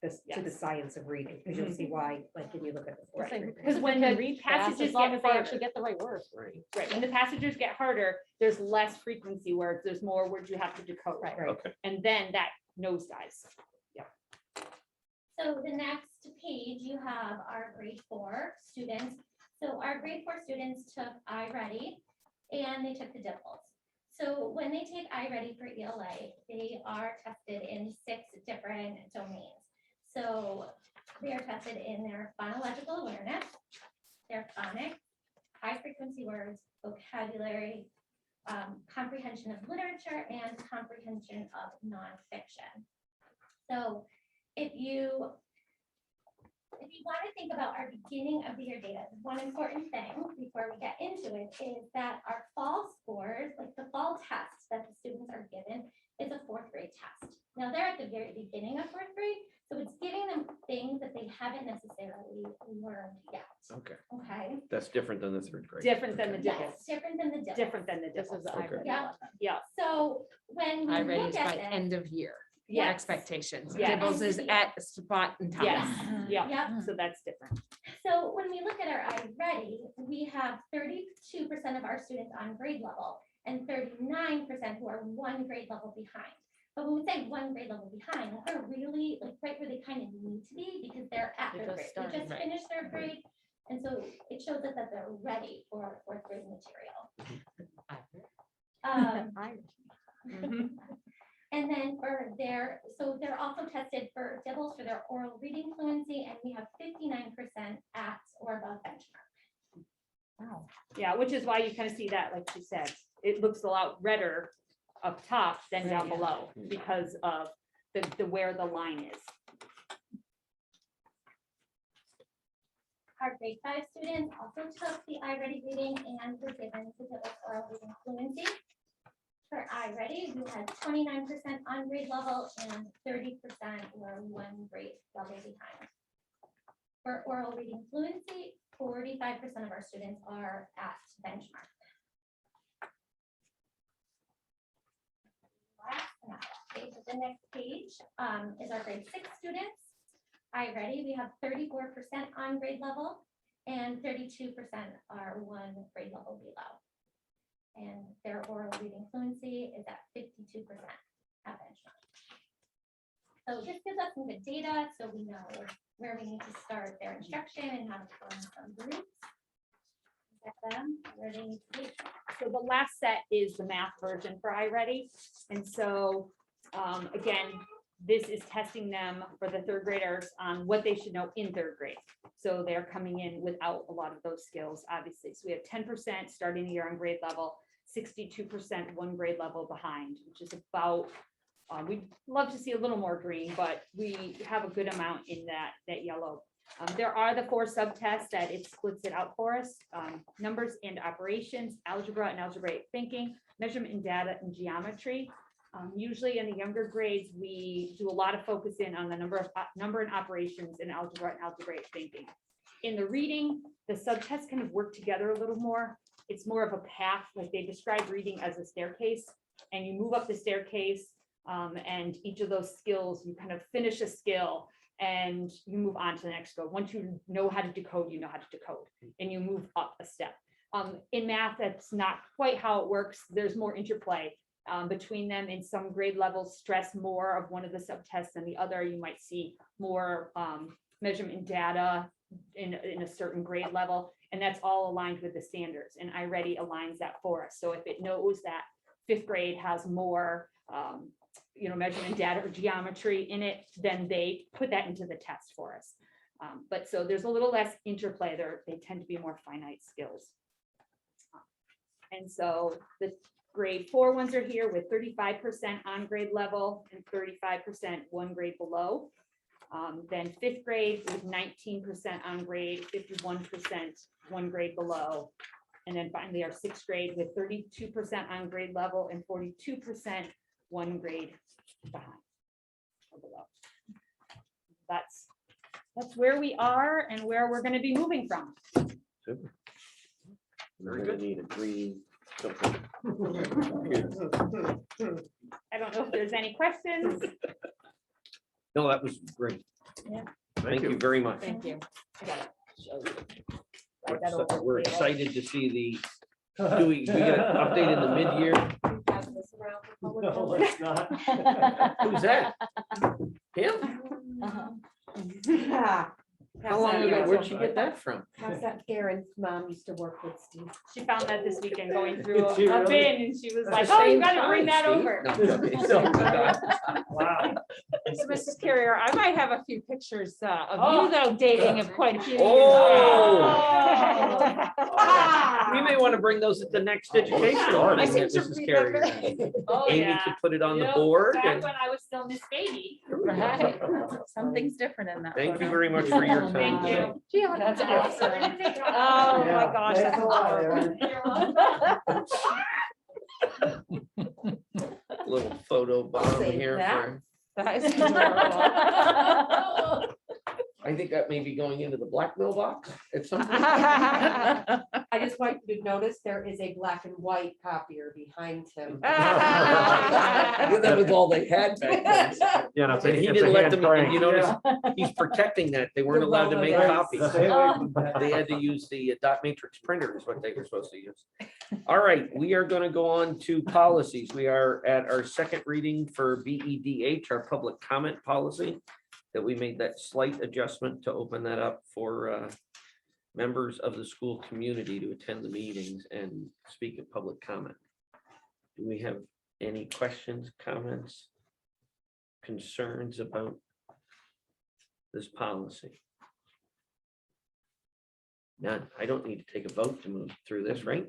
this to the Yes. science of reading, because you'll see why, like, when you look at the fourth Right. grade. Because when They the can read fast passages as long get as they actually harder, get the right word. Right. right, when the passages get harder, there's less frequency words, there's more words you have to decode. Right. Right. Okay. And then that nosedives. So the next page, you have our grade 4 students. So our grade 4 students took iReady and they took the Dibbles. So when they take iReady for ELA, they are tested in 6 different domains. So they are tested in their phonological awareness, their phonics, high frequency words, vocabulary, comprehension of literature, and comprehension of nonfiction. So if you want to think about our beginning of the year data, one important thing before we get into it is that our fall scores, like the fall test that the students are given, is a 4th grade test. Now they're at the very beginning of 4th grade, so it's giving them things that they haven't necessarily learned yet. Okay, Okay. that's different than the 3rd grade. Different than the Yes, Dibbles. different than the Dibbles. Different than the This Dibbles. is the Okay. iReady Yeah. one. Yeah, So when we I read look is at by this, end of year yes, expectations. Yes. Dibbles is at spot and time. yes, yeah, Yep. so that's different. So when we look at our iReady, we have 32% of our students on grade level and 39% who are 1 grade level behind. But when we say 1 grade level behind, they're really like right where they kind of need to be because they're at They 3rd just grade. started, They just right. finished 3rd grade. And so it shows us that they're ready for 4th grade material. Mhm. And then for so they're also tested for Dibbles for their oral reading fluency, and we have 59% at or above benchmark. Wow. Yeah, which is why you kind of see that, like she said, it looks a lot redder up top than down Right, yeah. below because of the where the line is. Our grade 5 students also took the iReady reading and were given the Dibbles oral reading fluency. For iReady, we had 29% on grade level and 30% were 1 grade level behind. For oral reading fluency, 45% of our students are at benchmark. Okay, so the next page is our grade 6 students. iReady, we have 34% on grade level and 32% are 1 grade level below. And their oral reading fluency is at 52% at benchmark. So this gives us some good data, so we know where we need to start their instruction and how to form some groups. Get them where they need to be. So the last set is the math version for iReady. And so, again, this is testing them for the 3rd graders on what they should know in 3rd grade. So they're coming in without a lot of those skills, obviously. So we have 10% starting the year on grade level, 62% 1 grade level behind, which is about, we'd love to see a little more green, but we have a good amount in that yellow. There are the 4 subtests that it splits it out for us, numbers and operations, algebra and algebraic thinking, measurement and data and geometry. Usually in the younger grades, we do a lot of focus in on the number and operations in algebra and algebraic thinking. In the reading, the subtests kind of work together a little more. It's more of a path, like they describe reading as a staircase, and you move up the staircase, and each of those skills, you kind of finish a skill and you move on to the next skill. Once you know how to decode, you know how to decode, and you move up a step. In math, that's not quite how it works. There's more interplay between them. In some grade levels, stress more of one of the subtests than the other. You might see more measurement data in a certain grade level, and that's all aligned with the standards, and iReady aligns that for us. So if it knows that 5th grade has more measurement data or geometry in it, then they put that into the test for us. But so there's a little less interplay there. They tend to be more finite skills. And so the grade 4 ones are here with 35% on grade level and 35% one grade below. Then 5th grade with 19% on grade, 51% one grade below. And then finally our 6th grade with 32% on grade level and 42% one grade behind or below. That's where we are and where we're going to be moving from. Super. We're gonna need a green. something. I don't know if there's any questions. No, that was great. Yeah. Thank you very much. Thank you. We're excited to see do we get an update in the mid-year? No, let's not. Who's that? Him? How long ago? Where'd you get that from? How's that? Karen's mom used to work with Steve. She found that this weekend going through Did she a really? bin, and she was At like, the oh, you same gotta bring time, that Steve. over. No, I'm joking. Wow. So Mrs. Carrier, I might have a few pictures of Oh. you though dating of quite a few years Oh. back. We may want to bring those at the next educational. started. meeting I that seem to Mrs. Carrier. remember. Oh, Amy yeah. could put it on the Yep, board. back and when I was still Miss Baby. Right. Something's different in that. Thank you photo. very much for your time. Thank today. you. That's awesome. Oh, Oh my gosh. Thanks that's a lot, adorable. Aaron. Little photo bomb Save here. that. That is adorable. I think that may be going into the black mailbox at some point. I just want you to notice there is a black and white copier behind him. That was all they had back then. Yeah, no, And he didn't let them, and you notice, he's protecting that. They weren't allowed to make copies. Stay away from that. They had to use the dot matrix printer is what they were supposed to use. All right, we are going to go on to policies. We are at our second reading for BEDH, our public comment policy, that we made that slight adjustment to open that up for members of the school community to attend the meetings and speak at public comment. Do we have any questions, comments, concerns about this policy? None. I don't need to take a vote to move through this, right?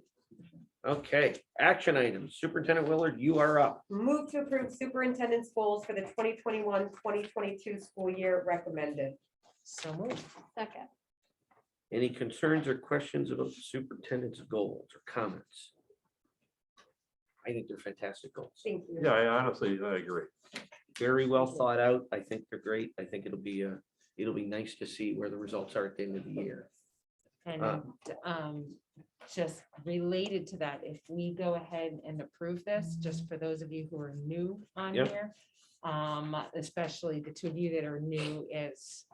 Okay, action items. Superintendent Willard, you are up. Move to approve superintendent's goals for the 2021-2022 school year recommended. So moved. Second. Any concerns or questions about the superintendent's goals or comments? I think they're fantastic goals. Thank you. Yeah, I honestly, I agree. Very well thought out. I think they're great. I think it'll be nice to see where the results are at the end of the year. And just related to that, if we go ahead and approve this, just for those of you who are new on Yep. here, especially the two of you that are new as,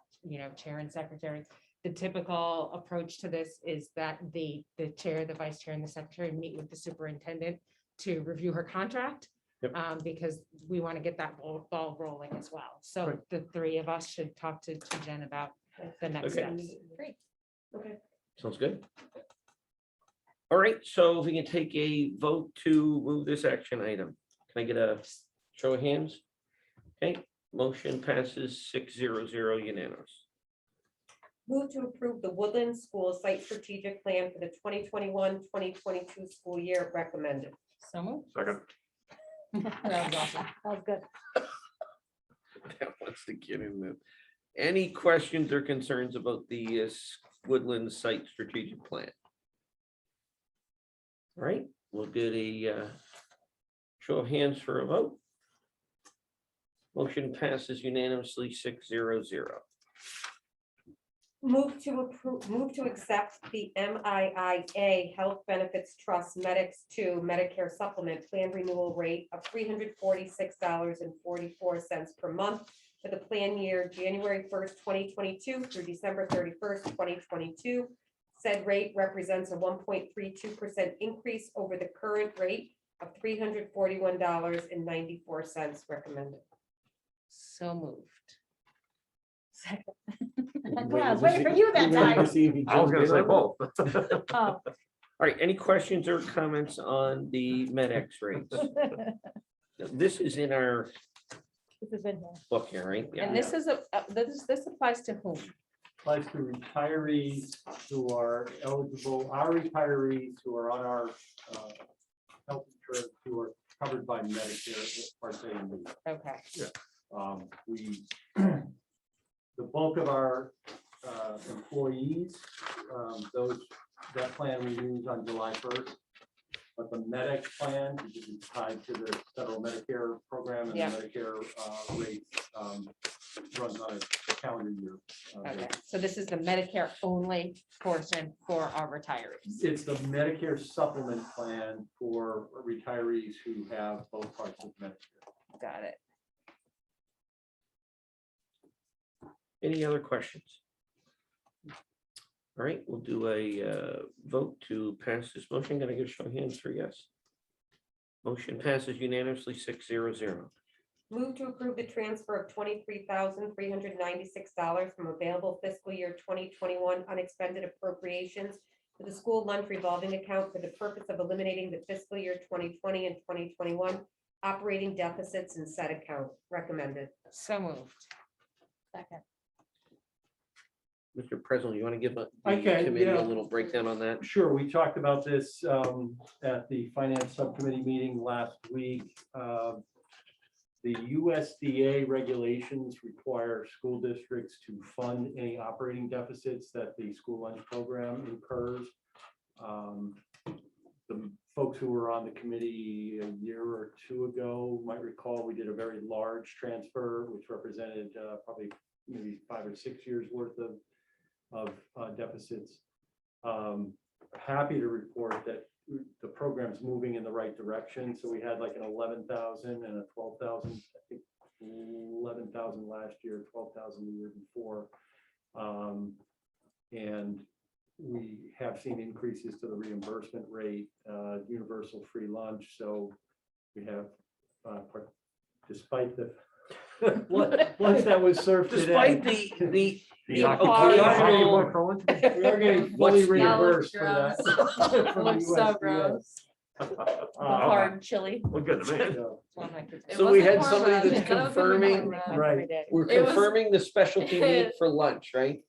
chair and secretary, the typical approach to this is that the chair, the vice chair, and the secretary meet with the superintendent to review her contract. Yep. Because we want to get that ball rolling as well. So Right. the three of us should talk to Jen about the next Okay. steps. Great. Okay. Sounds good. All right, so if we can take a vote to move this action item. Can I get a show of hands? Okay, motion passes 600 unanimous. Move to approve the Woodland School Site Strategic Plan for the 2021-2022 school year recommended. So moved. Second. That was awesome. That was good. That wants to get in there. Any questions or concerns about the Woodland Site Strategic Plan? All right, we'll get a show of hands for a vote. Motion passes unanimously 6-0-0. Move to accept the MIIA Health Benefits Trust Medics 2 Medicare Supplement Plan Renewal Rate of $346.44 per month for the plan year January 1st, 2022 through December 31st, 2022. Said rate represents a 1.32% increase over the current rate of $341.94 recommended. So moved. I was waiting for you that time. I was gonna say both. Oh, All right, any questions or comments on the MedX rates? This is in our this has been here. book here, right? Yeah. And this is this applies to whom? Applies to retirees who are eligible, our retirees who are on our health insurance, who are covered by Medicare Part A and B. Okay. We, the bulk of our employees, that plan renews on July 1st. But the MedX plan, which is tied to the federal Medicare program and Yeah. the Medicare rates, runs on a calendar year. Okay, so this is the Medicare only portion for our retirees. It's the Medicare supplement plan for retirees who have both parts of Medicare. Got it. Any other questions? All right, we'll do a vote to pass this motion. Gonna give a show of hands for yes. Motion passes unanimously 6-0-0. Move to approve the transfer of $23,396 from available fiscal year 2021 unexpended appropriations to the school lunch revolving account for the purpose of eliminating the fiscal year 2020 and 2021 operating deficits in said account. Recommended. So moved. Second. Mr. President, you want to give the I can, committee yeah. a little breakdown on that? Sure, we talked about this at the finance subcommittee meeting last week. The USDA regulations require school districts to fund any operating deficits that the school lunch program incurs. The folks who were on the committee a year or two ago might recall we did a very large transfer, which represented probably maybe 5 or 6 years worth of deficits. Happy to report that the program's moving in the right direction. So we had like an 11,000 and a 12,000, I think 11,000 last year, 12,000 the year before. And we have seen increases to the reimbursement rate, universal free lunch. So we have, despite the lunch that was served today. Despite the The occasional- We are getting fully What's- reimbursed for Gross. that. from the Looks so USDA. gross. Hard chili. Look good to me. So, One of my kids- It So we wasn't had somebody cornbread. that's It could've been confirming- cornbread. Right. Every day. We're It was- confirming the specialty meat for lunch, right?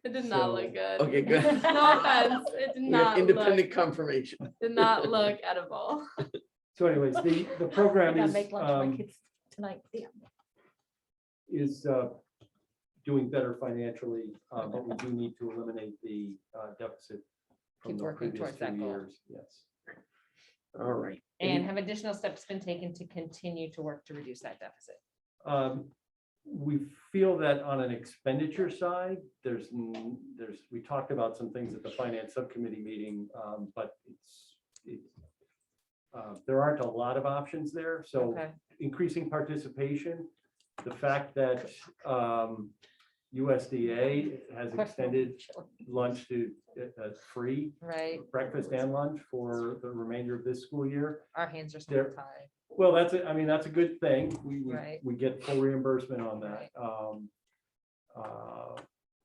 It did not So- look good. Okay, good. No offense, it did We have not independent look, confirmation. did not look edible. So anyways, the I program gotta is, make lunch for my kids tonight. Yeah. is doing better financially, but we do need to eliminate the deficit from Keep the working previous towards that 2 goal. years. Yes. All right. And have additional steps been taken to continue to work to reduce that deficit? We feel that on an expenditure side, we talked about some things at the finance subcommittee meeting, but there aren't a lot of options there. So Okay. increasing participation, the fact that USDA has extended lunch to free Right, breakfast and lunch for the remainder of this school year. our hands are still There- tied. Well, that's a good thing. Right. We get full reimbursement on that.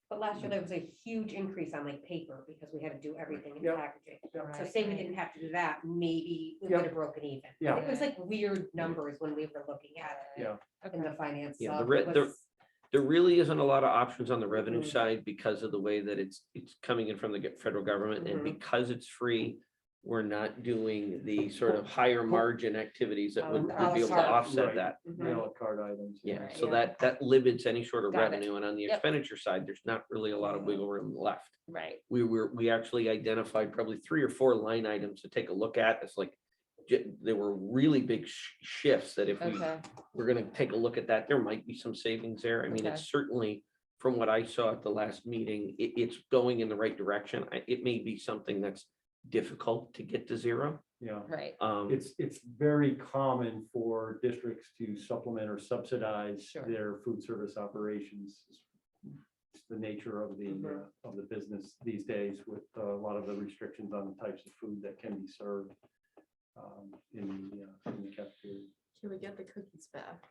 But last year there was a huge increase on like paper because we had to do everything in Yep. packaging. So Right, say we right. didn't have to do that, maybe we Yep. would have broken even. Yeah. It was like weird numbers when we were looking at it Yeah. in the Okay. finance. Yeah, sub. the It re- was- There really isn't a lot of options on the revenue Mhm. side because of the way that it's coming in from the federal government, and Mhm. because it's free, we're not doing the sort of higher margin activities that would A la be able to carte. offset Right. that. Mhm. The a la carte items. Yeah, Right, so yeah. that limits any sort of Got it. revenue, and on the Yep. expenditure side, there's not really a lot of wiggle room left. Right, We actually identified probably 3 or 4 line items to take a look at. It's like, there were really big shifts that if we Okay, we're gonna take a look at that, there might be some savings there. I mean, Okay. it's certainly, from what I saw at the last meeting, it's going in the right direction. It may be something that's difficult to get to zero. Yeah. right, It's very common for districts to supplement or subsidize Sure. their food service operations. It's the nature of the business these days with a lot of the restrictions on the types of food that can be served in the cafeteria. Can we get the cookies back?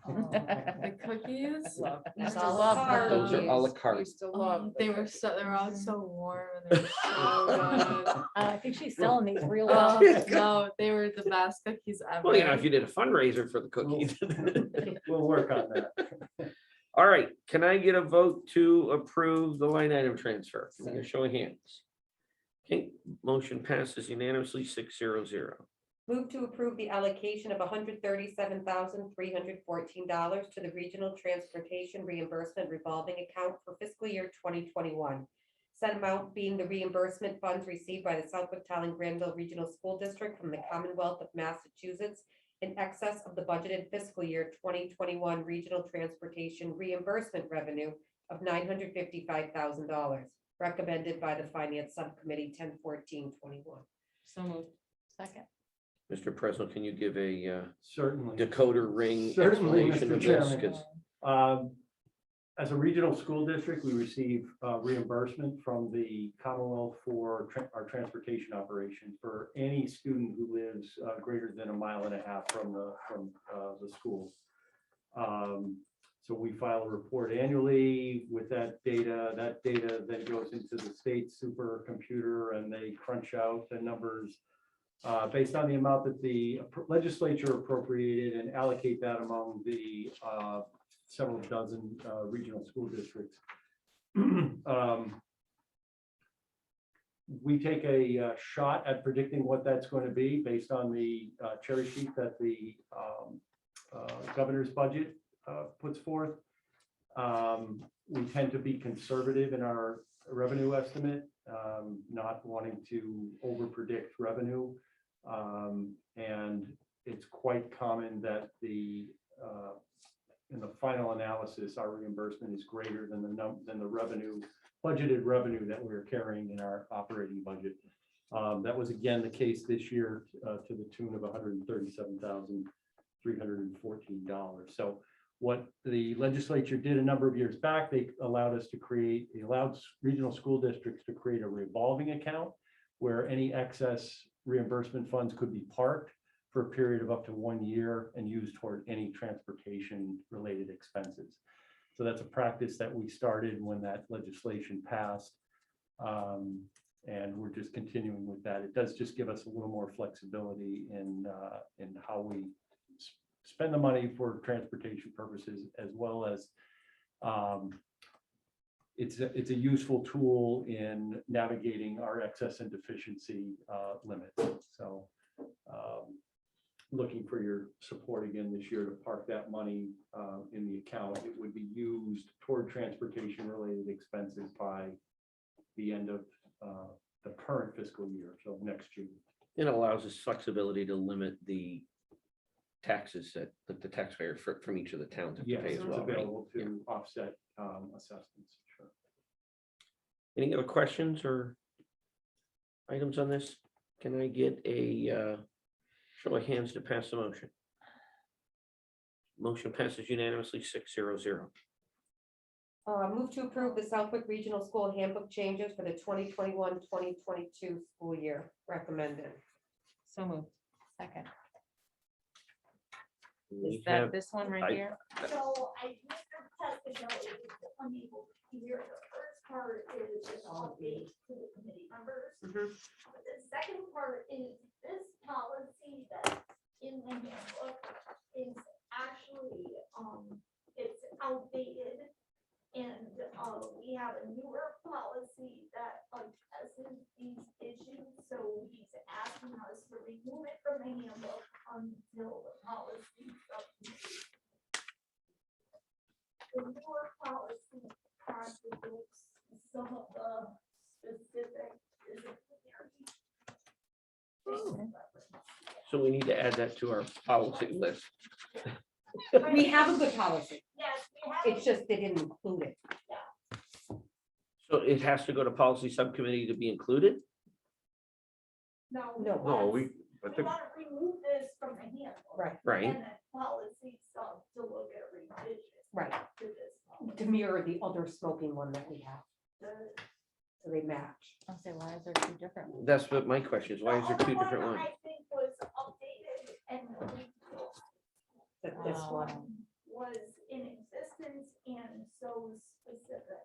Oh. The cookies? love. Used used to to love love Those are a la cookies. carte. Used to Oh, love. they were all so warm and they were so good. I think she's selling these real Oh, well. no, they were the best cookies ever. Well, you know, if you did a fundraiser for the cookies. We'll work on that. All right, can I get a vote to approve the line item transfer? Can we get a show of hands? Okay, motion passes unanimously 600. Move to approve the allocation of $137,314 to the Regional Transportation Reimbursement Revolving Account for fiscal year 2021. Said amount being the reimbursement funds received by the Southwick Talon Granville Regional School District from the Commonwealth of Massachusetts in excess of the budgeted fiscal year 2021 regional transportation reimbursement revenue of $955,000, recommended by the Finance Subcommittee 10/14/21. So moved. Second. Mr. President, can you give a Certainly. decoder ring Certainly, explanation Mr. of this? Chairman. 'Cause As a regional school district, we receive reimbursement from the Commonwealth for our transportation operation for any student who lives greater than 1.5 miles from the school. So we file a report annually with that data. That data then goes into the state supercomputer and they crunch out the numbers based on the amount that the legislature appropriated and allocate that among the several dozen regional school districts. We take a shot at predicting what that's going to be based on the cherry sheet that the governor's budget puts forth. We tend to be conservative in our revenue estimate, not wanting to over predict revenue. And it's quite common that in the final analysis, our reimbursement is greater than the revenue, budgeted revenue that we're carrying in our operating budget. That was again the case this year to the tune of $137,314. So what the legislature did a number of years back, they allowed regional school districts to create a revolving account where any excess reimbursement funds could be parked for a period of up to 1 year and used toward any transportation related expenses. So that's a practice that we started when that legislation passed. And we're just continuing with that. It does just give us a little more flexibility in how we spend the money for transportation purposes, as well as it's a useful tool in navigating our excess and deficiency limits. So looking for your support again this year to park that money in the account. It would be used toward transportation related expenses by the end of the current fiscal year, so next June. it allows us flexibility to limit the taxes that the taxpayer from each of the towns have to Yes, pay it's as well, right? available to offset assessments. Sure. Any other questions or items on this? Can I get a show of hands to pass the motion? Motion passes unanimously 600. Move to approve the Southwick Regional School Handbook changes for the 2021-2022 school year, recommended. So moved. Second. We Is that have- this one I- right here? So I tested out unable to hear. The first part is an update to the committee members. But the second part is this policy that's in the handbook is actually, it's outdated. And, we have a newer policy that addresses these issues, so he's asking us to remove it from the handbook until the policy is updated. The newer policy contradicts some of the specific disciplinary. So we need to add that to our policy list. We have a good policy. Yes, we have. It's just they didn't include it. So it has to go to policy subcommittee to be included? No. No, I We think, want to remove this from the handbook. Right, Right. And then policy stuff to look at revision right. to this. policy. To mirror the other smoking one that we have, The- so they match. I'll say, why is there two different ones? That's what my question is. Why is there the two other different one ones? I think was updated and That this Oh. one. was in existence and so specific.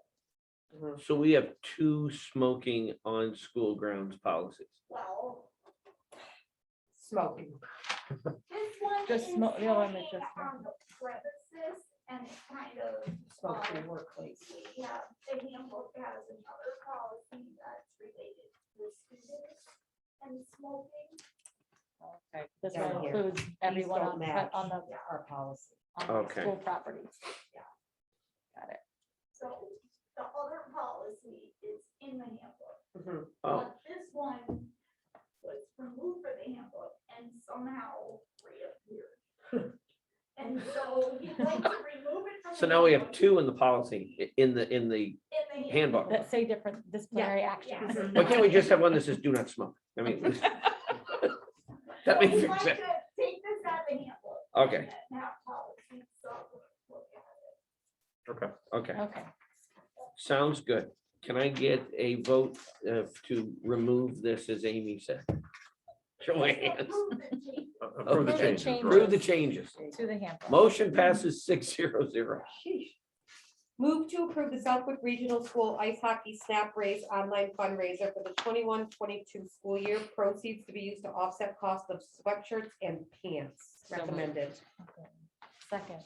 So we have two smoking on school grounds policies. Well, Smoking. this one Just is the other one is smoking just on the premises and it kind of. Smoking in workplace. Yeah, the handbook has another policy that's related to students and smoking. Okay, this Down one here. includes everyone don't on, match. on the, Our policy. on the Okay. school property. So the other policy is in the handbook, Mhm. Oh, but this one was removed from the handbook and somehow reappeared. And so we'd like to remove it from. so the now we have handbook two in the policy, in the in the handbook. That say different disciplinary actions. Yeah. Why can't we just have one that says do not smoke? I mean, that So makes we'd like sense. to take this out of the handbook. Okay. And have policy, so look at it. okay. Okay, Okay, sounds good. Can I get a vote to remove this, as Amy said? Show my hands. Approve the change. Approve the Okay. changes, right. Approve the changes. to the handbook. Motion passes 6-0. Sheesh. Move to approve the Southwick Regional School Ice Hockey Snap Race online fundraiser for the 21-22 school year. Proceeds to be used to offset cost of sweatshirts and pants. So moved. Recommended. Okay. Second.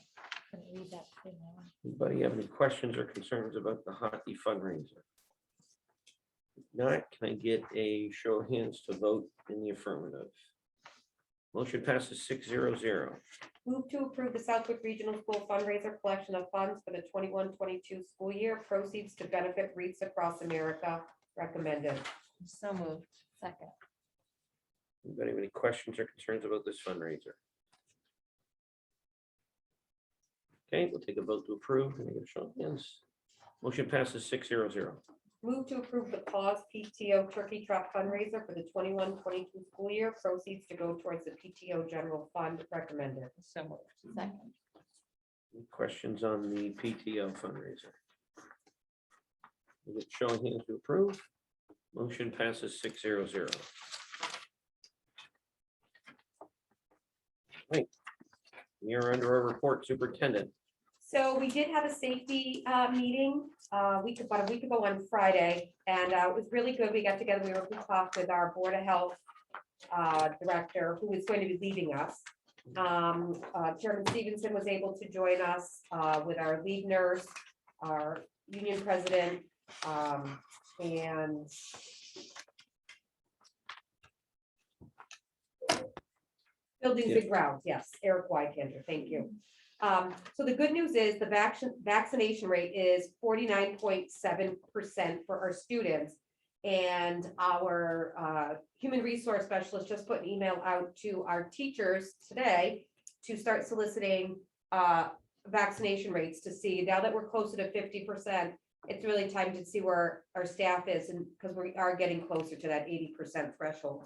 Can you read that thing now? Anybody have any questions or concerns about the hockey fundraiser? If not, can I get a show of hands to vote in the affirmative? Motion passes 6-0. Move to approve the Southwick Regional School fundraiser collection of funds for the 21-22 school year. Proceeds to benefit Wreaths Across America. Recommended. So moved. Second. Anybody have any questions or concerns about this fundraiser? Okay, we'll take a vote to approve. Can I get a show of hands? Motion passes 6-0. Move to approve the Paws PTO Turkey Trot fundraiser for the 21-22 school year. Proceeds to go towards the PTO General Fund. Recommended. So moved. Second. Any questions on the PTO fundraiser? We'll get show of hands to approve. Motion passes 6-0. Right. You're under our report, superintendent. So we did have a safety meeting about a week ago on Friday, and it was really good. We got together, we were able to talk with our Board of Health director, who is going to be leaving us. Chairman Stevenson was able to join us with our lead nurse, our union president, and buildings and grounds, yes, Eric Wykander, thank you. So the good news is the vaccination rate is 49.7% for our students. And our human resource specialist just put an email out to our teachers today to start soliciting vaccination rates to see, now that we're closer to 50%, it's really time to see where our staff is, and because we are getting closer to that 80% threshold.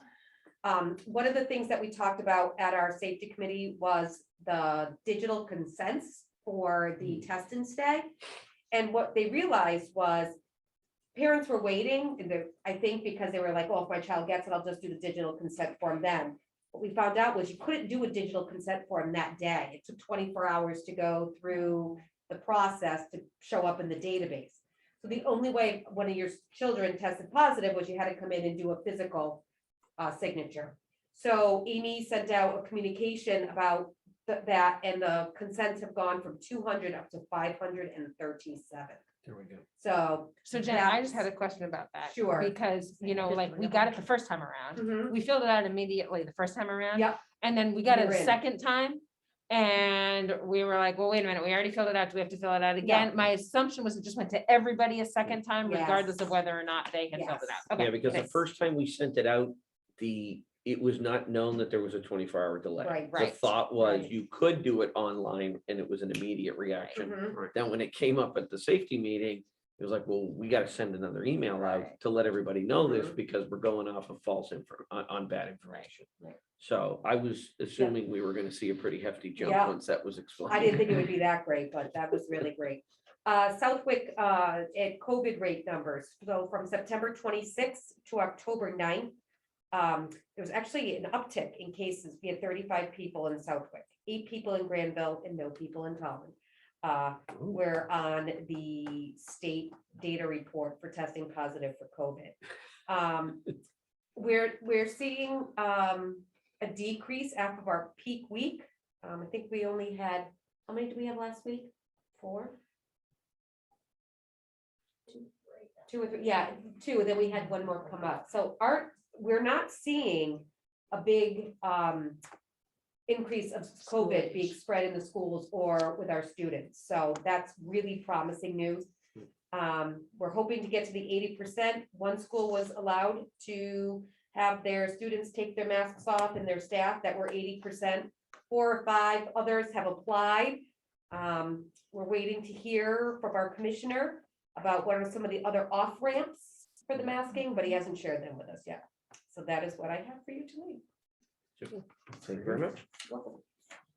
One of the things that we talked about at our safety committee was the digital consents for the test and stay. And what they realized was parents were waiting, and I think because they were like, well, if my child gets it, I'll just do the digital consent form then. What we found out was you couldn't do a digital consent form that day. It took 24 hours to go through the process to show up in the database. So the only way one of your children tested positive was you had to come in and do a physical signature. So Amy sent out a communication about that, and the consents have gone from 200 up to 537. There we go. So. So Jen, I just had a question about that. Sure. Because, you know, like, we got it the first time around. Mhm. We filled it out immediately the first time around. Yep. And then we got it You're a in. second time. And we were like, well, wait a minute, we already filled it out. Do we have to fill it out again? My assumption was it just went to everybody a second time, Yes. regardless of whether or not they had filled it Yes. out. Okay. Yeah, because the okay. first time we sent it out, the it was not known that there was a 24-hour delay. Right. The Right, thought was right. you could do it online and it was an immediate reaction. Mhm. Then when it came up at the safety meeting, it was like, well, we got to send another email out Right. to let everybody know this Mhm. because we're going off of false info on bad information. Right. So I was assuming we were going to see a pretty hefty jump Yeah. once that was explained. I didn't think it would be that great, but that was really great. Southwick, at COVID rate numbers, so from September 26th to October 9th, there was actually an uptick in cases. We had 35 people in Southwick, 8 people in Granville, and no people in Tallinn. We're on the state data report for testing positive for COVID. We're seeing a decrease after our peak week. I think we only had, how many did we have last week? 4? 2 or 3, yeah, 2, and then we had one more come up. So we're not seeing a big increase of COVID being spread in the schools or with our students. So that's really promising news. We're hoping to get to the 80%. One school was allowed to have their students take their masks off and their staff that were 80%. 4 or 5 others have applied. We're waiting to hear from our commissioner about what are some of the other off ramps for the masking, but he hasn't shared them with us yet. So that is what I have for you tonight. Thank you very much.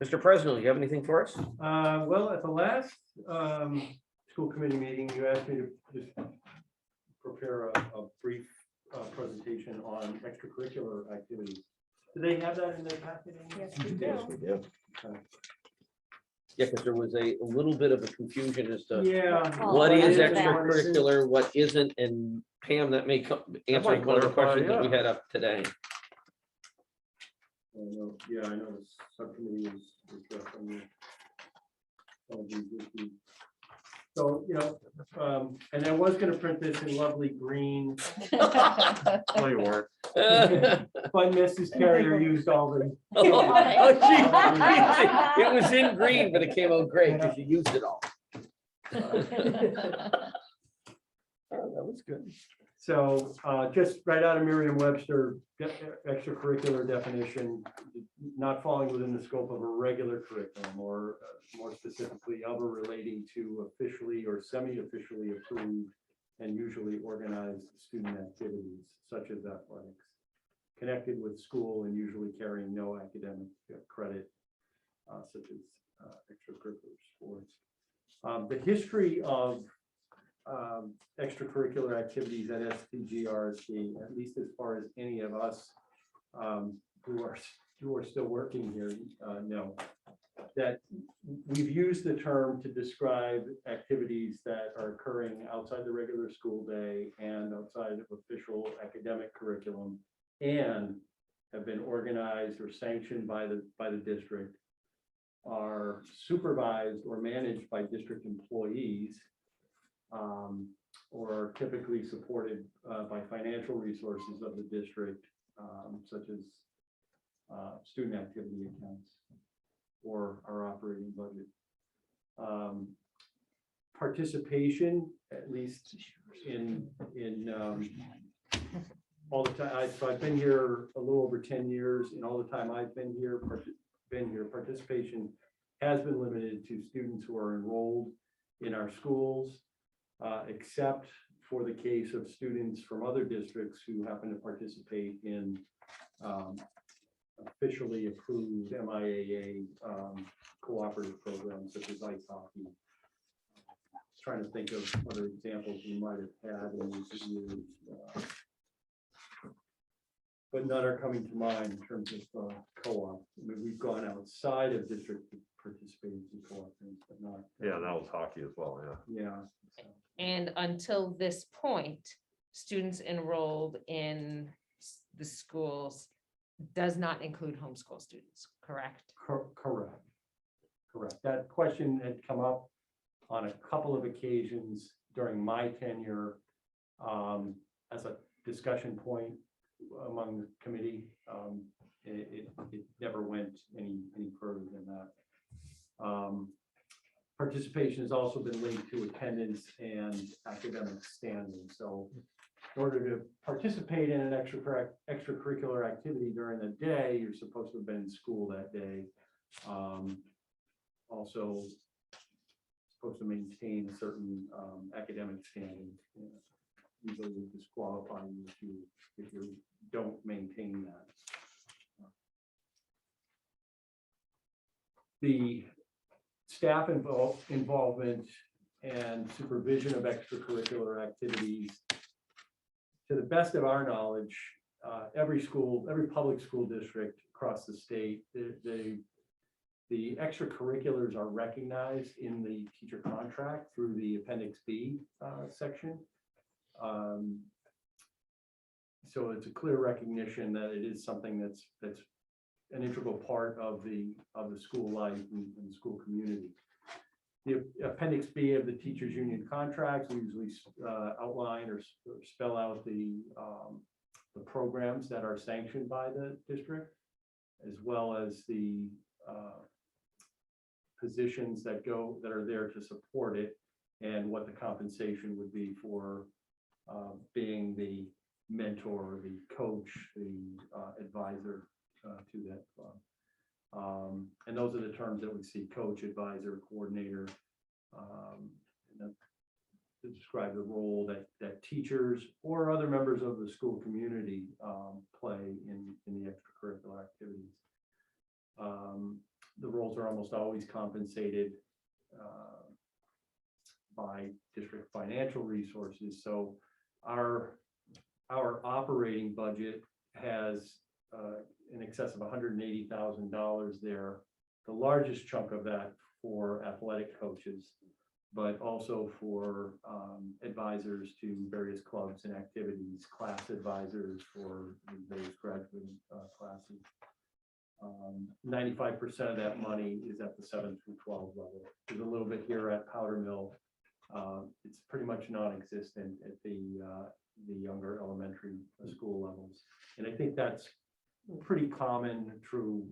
Mr. President, you have anything for us? Well, at the last school committee meeting, you asked me to just prepare a brief presentation on extracurricular activities. Do they have that in their packet? Yes, we Yes, do. we do. Yeah, because there was a little bit of a confusion as to Yeah. what is that? extracurricular, what isn't, and Pam, that may answer might one of the clarify, questions that we yeah. had up today. Yeah, I know the subcommittee is addressing all of these issues. So, and I was gonna print this in lovely green, No, you weren't. but Mrs. Carrier used all the. Oh, gee, it was in green, but it came out great because you used it all. Oh, that was good. So just right out of Merriam-Webster, extracurricular definition, not falling within the scope of a regular curriculum, or more specifically, other relating to officially or semi-officially approved and usually organized student activities such as athletics, connected with school and usually carrying no academic credit, such as extracurricular sports. The history of extracurricular activities at STGRSD, at least as far as any of us who are still working here know, that we've used the term to describe activities that are occurring outside the regular school day and outside of official academic curriculum, and have been organized or sanctioned by the district, are supervised or managed by district employees, or are typically supported by financial resources of the district, such as student activity accounts or our operating budget. Participation, at least in all the time, so I've been here a little over 10 years, and all the time I've been here, participation has been limited to students who are enrolled in our schools, except for the case of students from other districts who happen to participate in officially approved MIAA cooperative programs such as ice hockey. Trying to think of other examples we might have had in recent years, but none are coming to mind in terms of co-op. I mean, we've gone outside of district to participate in co-op things, but not. Yeah, that was hockey as well, yeah. Yeah. So. And until this point, students enrolled in the schools does not include homeschool students, correct? Correct. That question had come up on a couple of occasions during my tenure as a discussion point among the committee. It never went any further than that. Participation has also been linked to attendance and academic standing. So in order to participate in an extracurricular activity during the day, you're supposed to have been in school that day. Also supposed to maintain a certain academic standing. Usually would disqualify you if you don't maintain that. The staff involvement and supervision of extracurricular activities. To the best of our knowledge, every public school district across the state, the extracurriculars are recognized in the teacher contract through the Appendix B section. So it's a clear recognition that it is something that's an integral part of the school life and school community. The Appendix B of the teachers union contracts usually outline or spell out the programs that are sanctioned by the district, as well as the positions that are there to support it, and what the compensation would be for being the mentor, the coach, the advisor to that club. And those are the terms that we see: coach, advisor, coordinator, to describe the role that teachers or other members of the school community play in the extracurricular activities. The roles are almost always compensated by district financial resources. So our operating budget has in excess of $180,000 there. The largest chunk of that for athletic coaches, but also for advisors to various clubs and activities, class advisors for various graduate classes. 95% of that money is at the 7 through 12 level. There's a little bit here at Powder Mill. It's pretty much non-existent at the younger elementary school levels. And I think that's pretty common, true,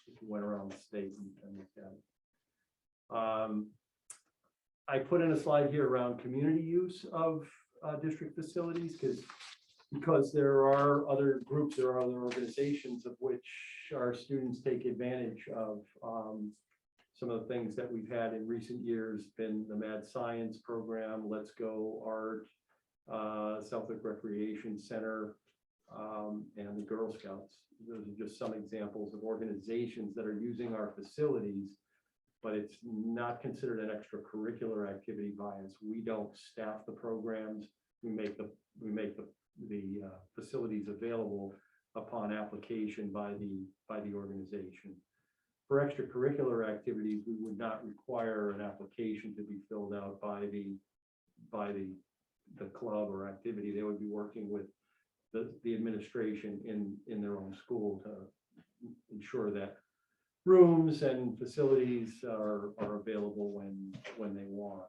if you went around the state and looked at it. I put in a slide here around community use of district facilities, because there are other groups, there are other organizations of which our students take advantage of. Some of the things that we've had in recent years been the Mad Science program, Let's Go Art, Southwick Recreation Center, and the Girl Scouts. Those are just some examples of organizations that are using our facilities, but it's not considered an extracurricular activity by us. We don't staff the programs. We make the facilities available upon application by the organization. For extracurricular activities, we would not require an application to be filled out by the club or activity. They would be working with the administration in their own school to ensure that rooms and facilities are available when they want.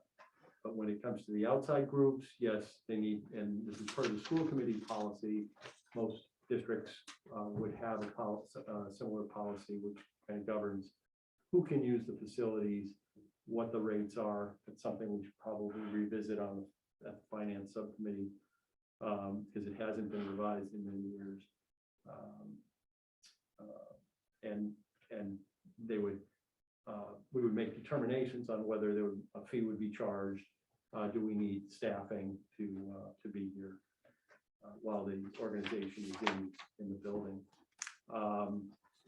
But when it comes to the outside groups, yes, they need, and this is part of the school committee policy. Most districts would have a similar policy which kind of governs who can use the facilities, what the rates are. It's something we should probably revisit on the finance subcommittee, because it hasn't been revised in many years. And they would, we would make determinations on whether a fee would be charged. Do we need staffing to be here while the organization is in the building?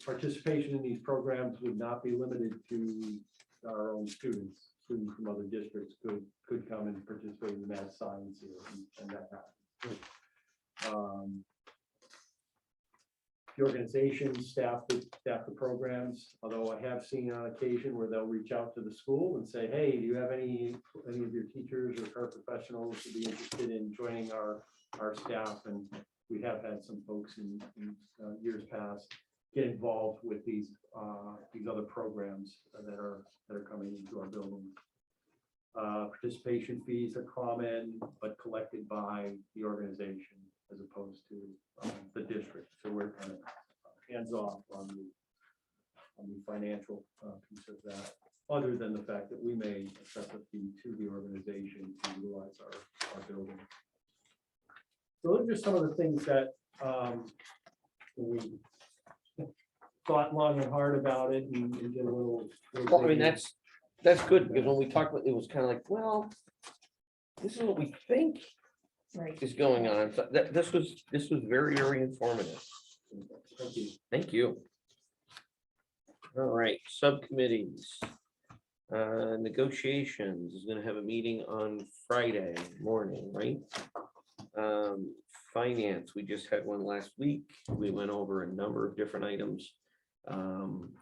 Participation in these programs would not be limited to our own students. Students from other districts could come and participate in math science here, and that happens. The organization staff the programs, although I have seen on occasion where they'll reach out to the school and say, hey, do you have any of your teachers or paraprofessionals who would be interested in joining our staff? And we have had some folks in years past get involved with these other programs that are coming into our buildings. Participation fees are common, but collected by the organization as opposed to the district. So we're kind of hands off on the financial piece of that, other than the fact that we may assessment fee to the organization to utilize our building. So those are some of the things that we thought long and hard about it and did a little. Well, I mean, that's good, because when we talked about, it was kind of like, well, this is what we think Right. is going on. So this was very, very informative. Thank you. Thank you. All right, subcommittees. Negotiations is gonna have a meeting on Friday morning, right? Finance, we just had one last week. We went over a number of different items.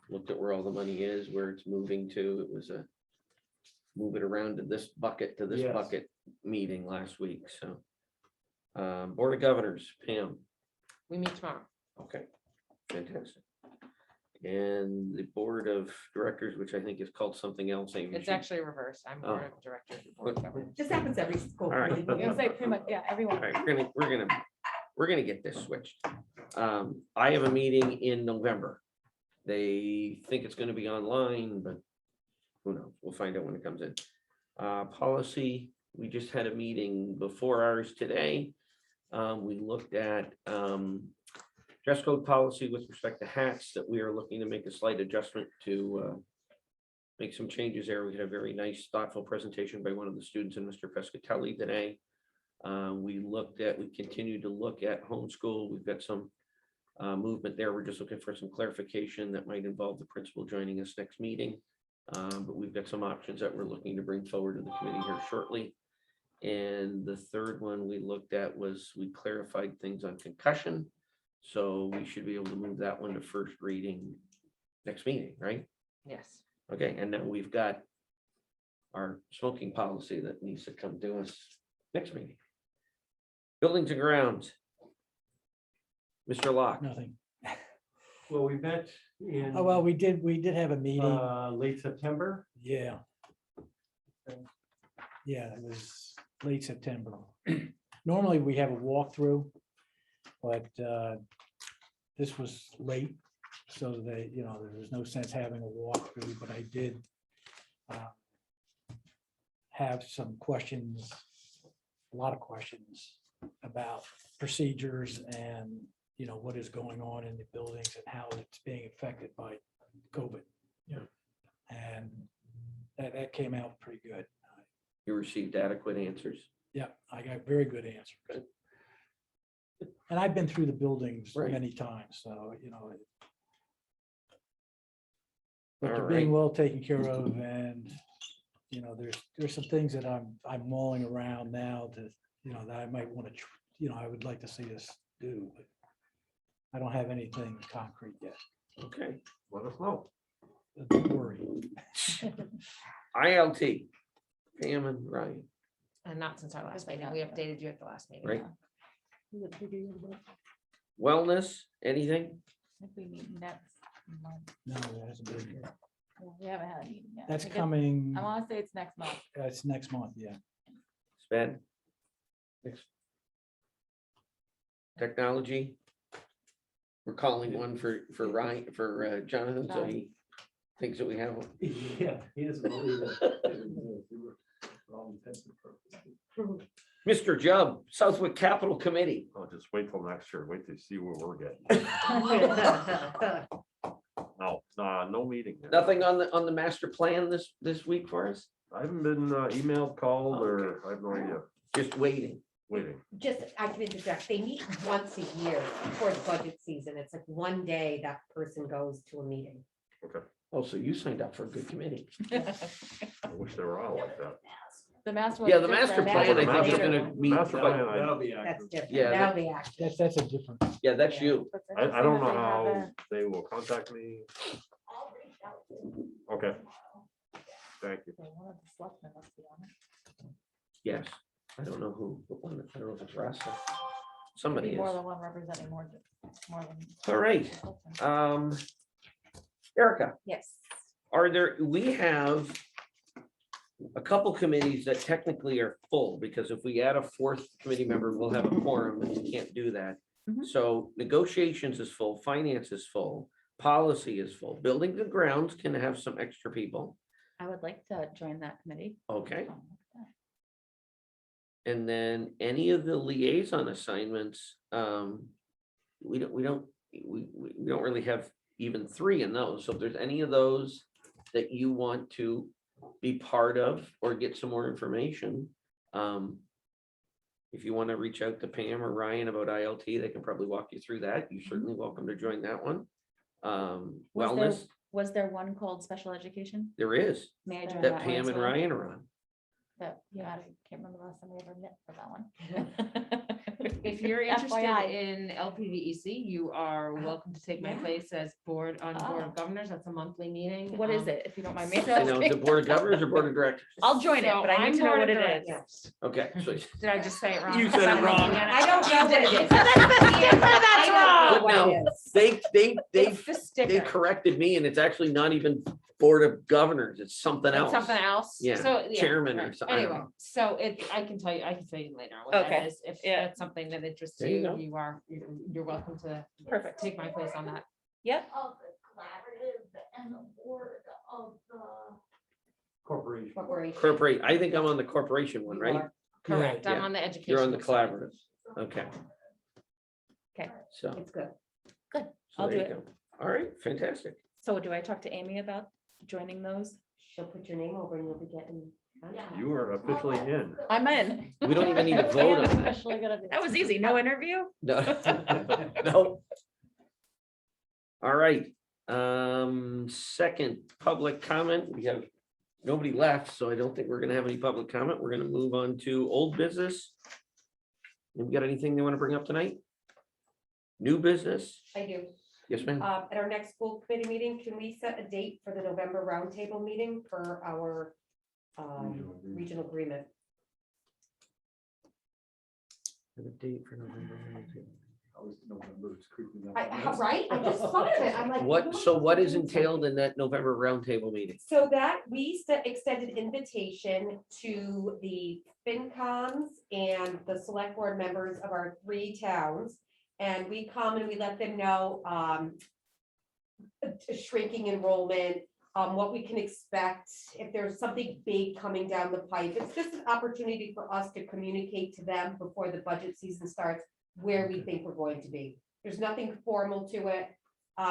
Looked at where all the money is, where it's moving to. It was a move it around to this bucket, to this Yes. bucket meeting last week, so. Board of Governors, Pam, We meet tomorrow. okay, fantastic. And the Board of Directors, which I think is called something else. Amy, It's you- actually reversed. I'm board of directors. of Board of Governors. This happens every school. All right. I was gonna say pretty much, yeah, everyone. All right, we're gonna get this switched. I have a meeting in November. They think it's gonna be online, but who knows? We'll find out when it comes in. Policy, we just had a meeting before ours today. We looked at dress code policy with respect to hats, that we are looking to make a slight adjustment to make some changes there. We had a very nice, thoughtful presentation by one of the students and Mr. Pescatelli today. We continue to look at homeschool. We've got some movement there. We're just looking for some clarification that might involve the principal joining us next meeting. But we've got some options that we're looking to bring forward to the committee here shortly. And the third one we looked at was, we clarified things on concussion. So we should be able to move that one to first reading next meeting, right? Yes. Okay, and then we've got our smoking policy that needs to come to us next meeting. Buildings and grounds. Mr. Locke. Nothing. Well, we met in Oh, well, we did have a meeting. late September. Yeah. Yeah, it was late September. Normally, we have a walkthrough, but this was late, so that, there was no sense having a walkthrough, but I did have some questions, a lot of questions about procedures and, what is going on in the buildings and how it's being affected by COVID. Yeah. And that came out pretty good. You received adequate answers. Yeah, I got very good answers. Good. And I've been through the buildings Right. many times, so, All but they're right. being well taken care of, and, there's some things that I'm mulling around now to, that I might want to, I would like to see us do, but I don't have anything concrete yet. Okay. Let us know. But don't worry. ILT. Pam and Ryan, And not since our last meeting. We updated you at the last meeting. right? Wellness, anything? If we meet next month. No, it hasn't been here. Yeah, we haven't had a meeting yet. That's I guess- coming, I want to say it's next month. it's next month, yeah. Sped? Technology? We're calling one for Ryan, for Jonathan, so he thinks that we have one. Yeah, he doesn't believe it. For all intents and purposes. Mr. Jubb, Southwick Capital Committee. I'll just wait till next year. Wait to see what we're getting. No meeting. yet. Nothing on the master plan this week for us? I haven't been emailed, called, or I have no idea. Just waiting. Waiting. Just, I can interject, they meet once a year before the budget season. It's like one day that person goes to a meeting. Oh, so you signed up for a good committee. I wish they were all like that. The master. Yeah, the master plan, I think is Master- gonna meet, Master but- plan, I- That'll be That's accurate. different. Yeah, That'll be accurate. That's a different. yeah, that's you. I don't know how they will contact me. Okay. Thank you. Yes. I don't know who, I don't know if it's Russell. Somebody is. More than one representing more than. All right. Erica, Yes. we have a couple committees that technically are full, because if we add a fourth committee member, we'll have a quorum, but you can't do that. Mhm. So negotiations is full, finance is full, policy is full, buildings and grounds can have some extra people. I would like to join that committee. Okay. And then any of the liaison assignments, we don't really have even 3 in those. So if there's any of those that you want to be part of or get some more information, if you want to reach out to Pam or Ryan about ILT, they can probably walk you through that. You're certainly welcome to join that one. Wellness, Was there one called special education? there is, May I join that that one Pam as and well? Ryan are on. That, yeah, I can't remember the last time we ever met for that one. If you're interested FYI. in LPVEC, you are welcome to take my Yeah. place as board on Board Oh. of Governors. That's a monthly meeting. What is it, if you don't mind me? so- I know, is it Board of Governors or Board of Directors? I'll join it, So but I I'm need to know board what of it is. directors. Okay, so Did I just say it wrong? You said it wrong. I don't know what it is. That's I don't know wrong. what it is. they It's the they sticker. corrected me, and it's actually not even Board of Governors, it's something It's else. something else. Yeah, So, yeah, chairman or right. something, I don't Anyway, know. so I can tell you later what that Okay, is. If yeah. that's something that interests There you go. you, you're welcome to Perfect. take my place on that. Yep. Of the collaborative and the board of the. Corporation. Corporation. Corporate, I think I'm on the corporation one, You right? are. Correct. I'm Yeah. on the education. You're on the side. collaborative, okay. Okay. So. It's good. so I'll there do you go. All right, fantastic. So do I talk to Amy about joining those? She'll put your name over and you'll be getting. contact. You are officially in. I'm in. We don't even need to vote on that. Especially gonna be. That was easy, no interview? No. No. All right, second public comment, we have nobody left, so I don't think we're gonna have any public comment. We're gonna move on to old business. Have you got anything they want to bring up tonight? New business? I do. Yes, ma'am. At our next school committee meeting, can we set a date for the November roundtable meeting for our regional agreement? Have a date for November. Right? I just thought of it. I'm like. What is entailed in that November roundtable meeting? So that we extended invitation to the FinComs and the select board members of our 3 towns. And we come and we let them know shrinking enrollment, what we can expect, if there's something big coming down the pipe. It's just an opportunity for us to communicate to them before the budget season starts, where we think we're going to be. There's nothing formal to it.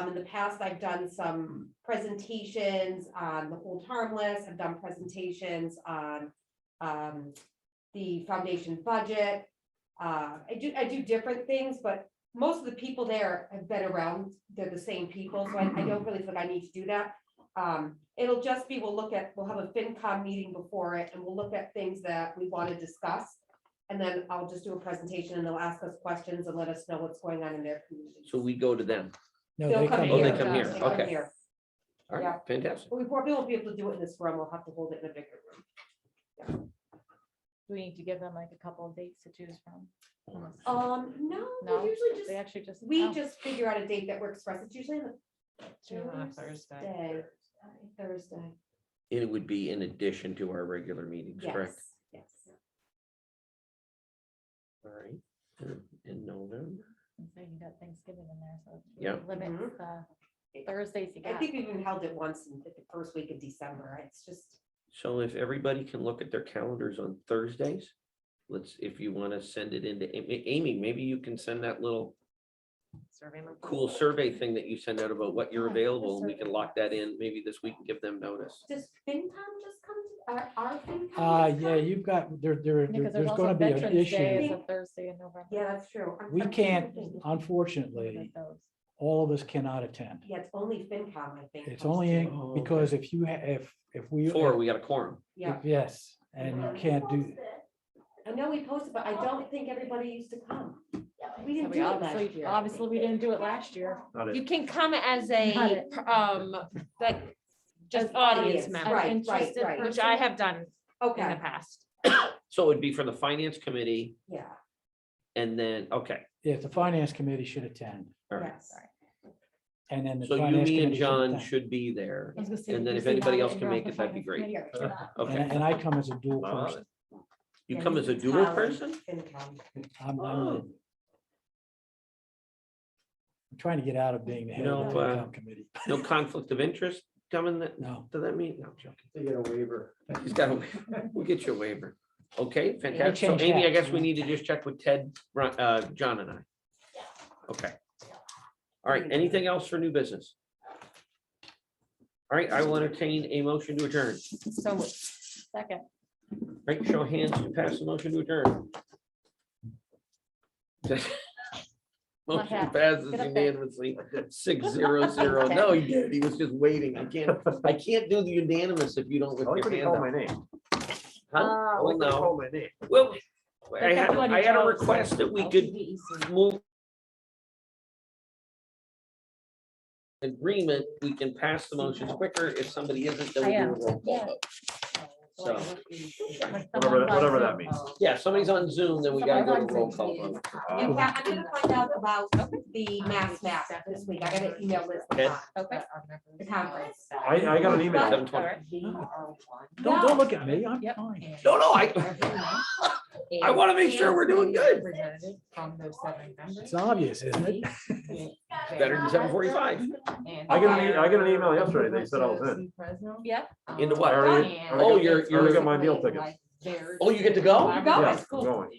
In the past, I've done some presentations on the hold harmless. I've done presentations on the foundation budget. I do different things, but most of the people there have been around. They're the same people, so I don't really feel like I need to do that. It'll just be, we'll have a FinCom meeting before it, and we'll look at things that we want to discuss. And then I'll just do a presentation and they'll ask us questions and let us know what's going on in their community. So we go to them. No, They'll they come come Oh, they here. come here, They come okay. here. All Yeah. right, fantastic. But we probably won't be able to do it in this room. We'll have to hold it in a bigger room. Do we need to give them like a couple of dates to choose from? No, No, we usually They just, actually just. we oh, just figure out a date that works for us. It's usually on On a the Thursday. Thursday. It would be in addition to our regular meetings, correct? Yes. All right, in November. and So you got Thanksgiving in there, so. it Yeah. Limits the Thursdays you I got. think we even held it once in the first week of December. It's just, So if everybody can look at their calendars on Thursdays, if you want to send it into Amy, maybe you can send that little Survey. link. cool survey thing that you send out about what you're Yeah, available, the and we can survey. lock that in maybe this week and give them notice. does FinCom just come, our FinCom? just Yeah, come? you've got, Because there's there's gonna also be an Veterans Day issue. is a Thursday in November. Yeah, that's true. We I'm can't, thinking. unfortunately, all of us cannot attend. Yeah, it's only FinCom, I think. It's comes only to- Oh, because if you, if we. 4, we got a quorum. Yeah, Yes, and you can't do, I know we posted, but I don't think everybody used to come. We So didn't we do it last obviously, year. obviously, we didn't do it last year. Not You it. can come as Not a, it. like, just As audience audience, member, right, interested right. which I have done in the Okay, past. So it would be for the finance committee yeah, and then, okay, if the finance committee should attend, all right. yes. and then the So you, finance me and committee should John attend. should be there. I was gonna say, And did then you if see anybody how else it can involved make it, the that'd be finance great. committee for that? Okay, And I come as a dual Love person. you Yeah, come he's as a in dual talent, person? FinCom. I'm Oh. trying to get out of being the head of the No, FinCom committee. No conflict of interest, coming No. to that meeting? No, I'm joking. They get a waiver. He's got a, we'll get you a waiver. Okay, fantastic. So change Amy, I hats, guess we need to just check with Ted, John and I. Okay. All right, anything else for new business? All right, I will entertain a motion to adjourn. So, second. Right, show of hands to pass the motion to adjourn. Motion hat. passes Get up there. unanimously, 6-0-0. No, he did. He was just waiting. I can't do the unanimous if you don't I lift like your when you hand call up. my name. Huh? I Oh, like when you no. call my name. Well, I Like had, everyone I had a knows. request that we could move agreement, we can pass the motions quicker. If somebody isn't, then we do a roll call. So, Whatever that means. yeah, if somebody's on Zoom, then we gotta go to roll call vote. And Pat, I'm gonna find out about the mass map this week. I got an email list. Okay. Okay. The conference. I got an email. 7:20. Don't look at me, I'm Yep. fine. No, I want to make sure we're doing good. From those 7 members. It's obvious, isn't it? Better than 7:45. I got an email yesterday. They said I was in. Yeah. Into what? I already Oh, you're got my meal tickets. Oh, you get to go? You're going. Yeah, Cool. going.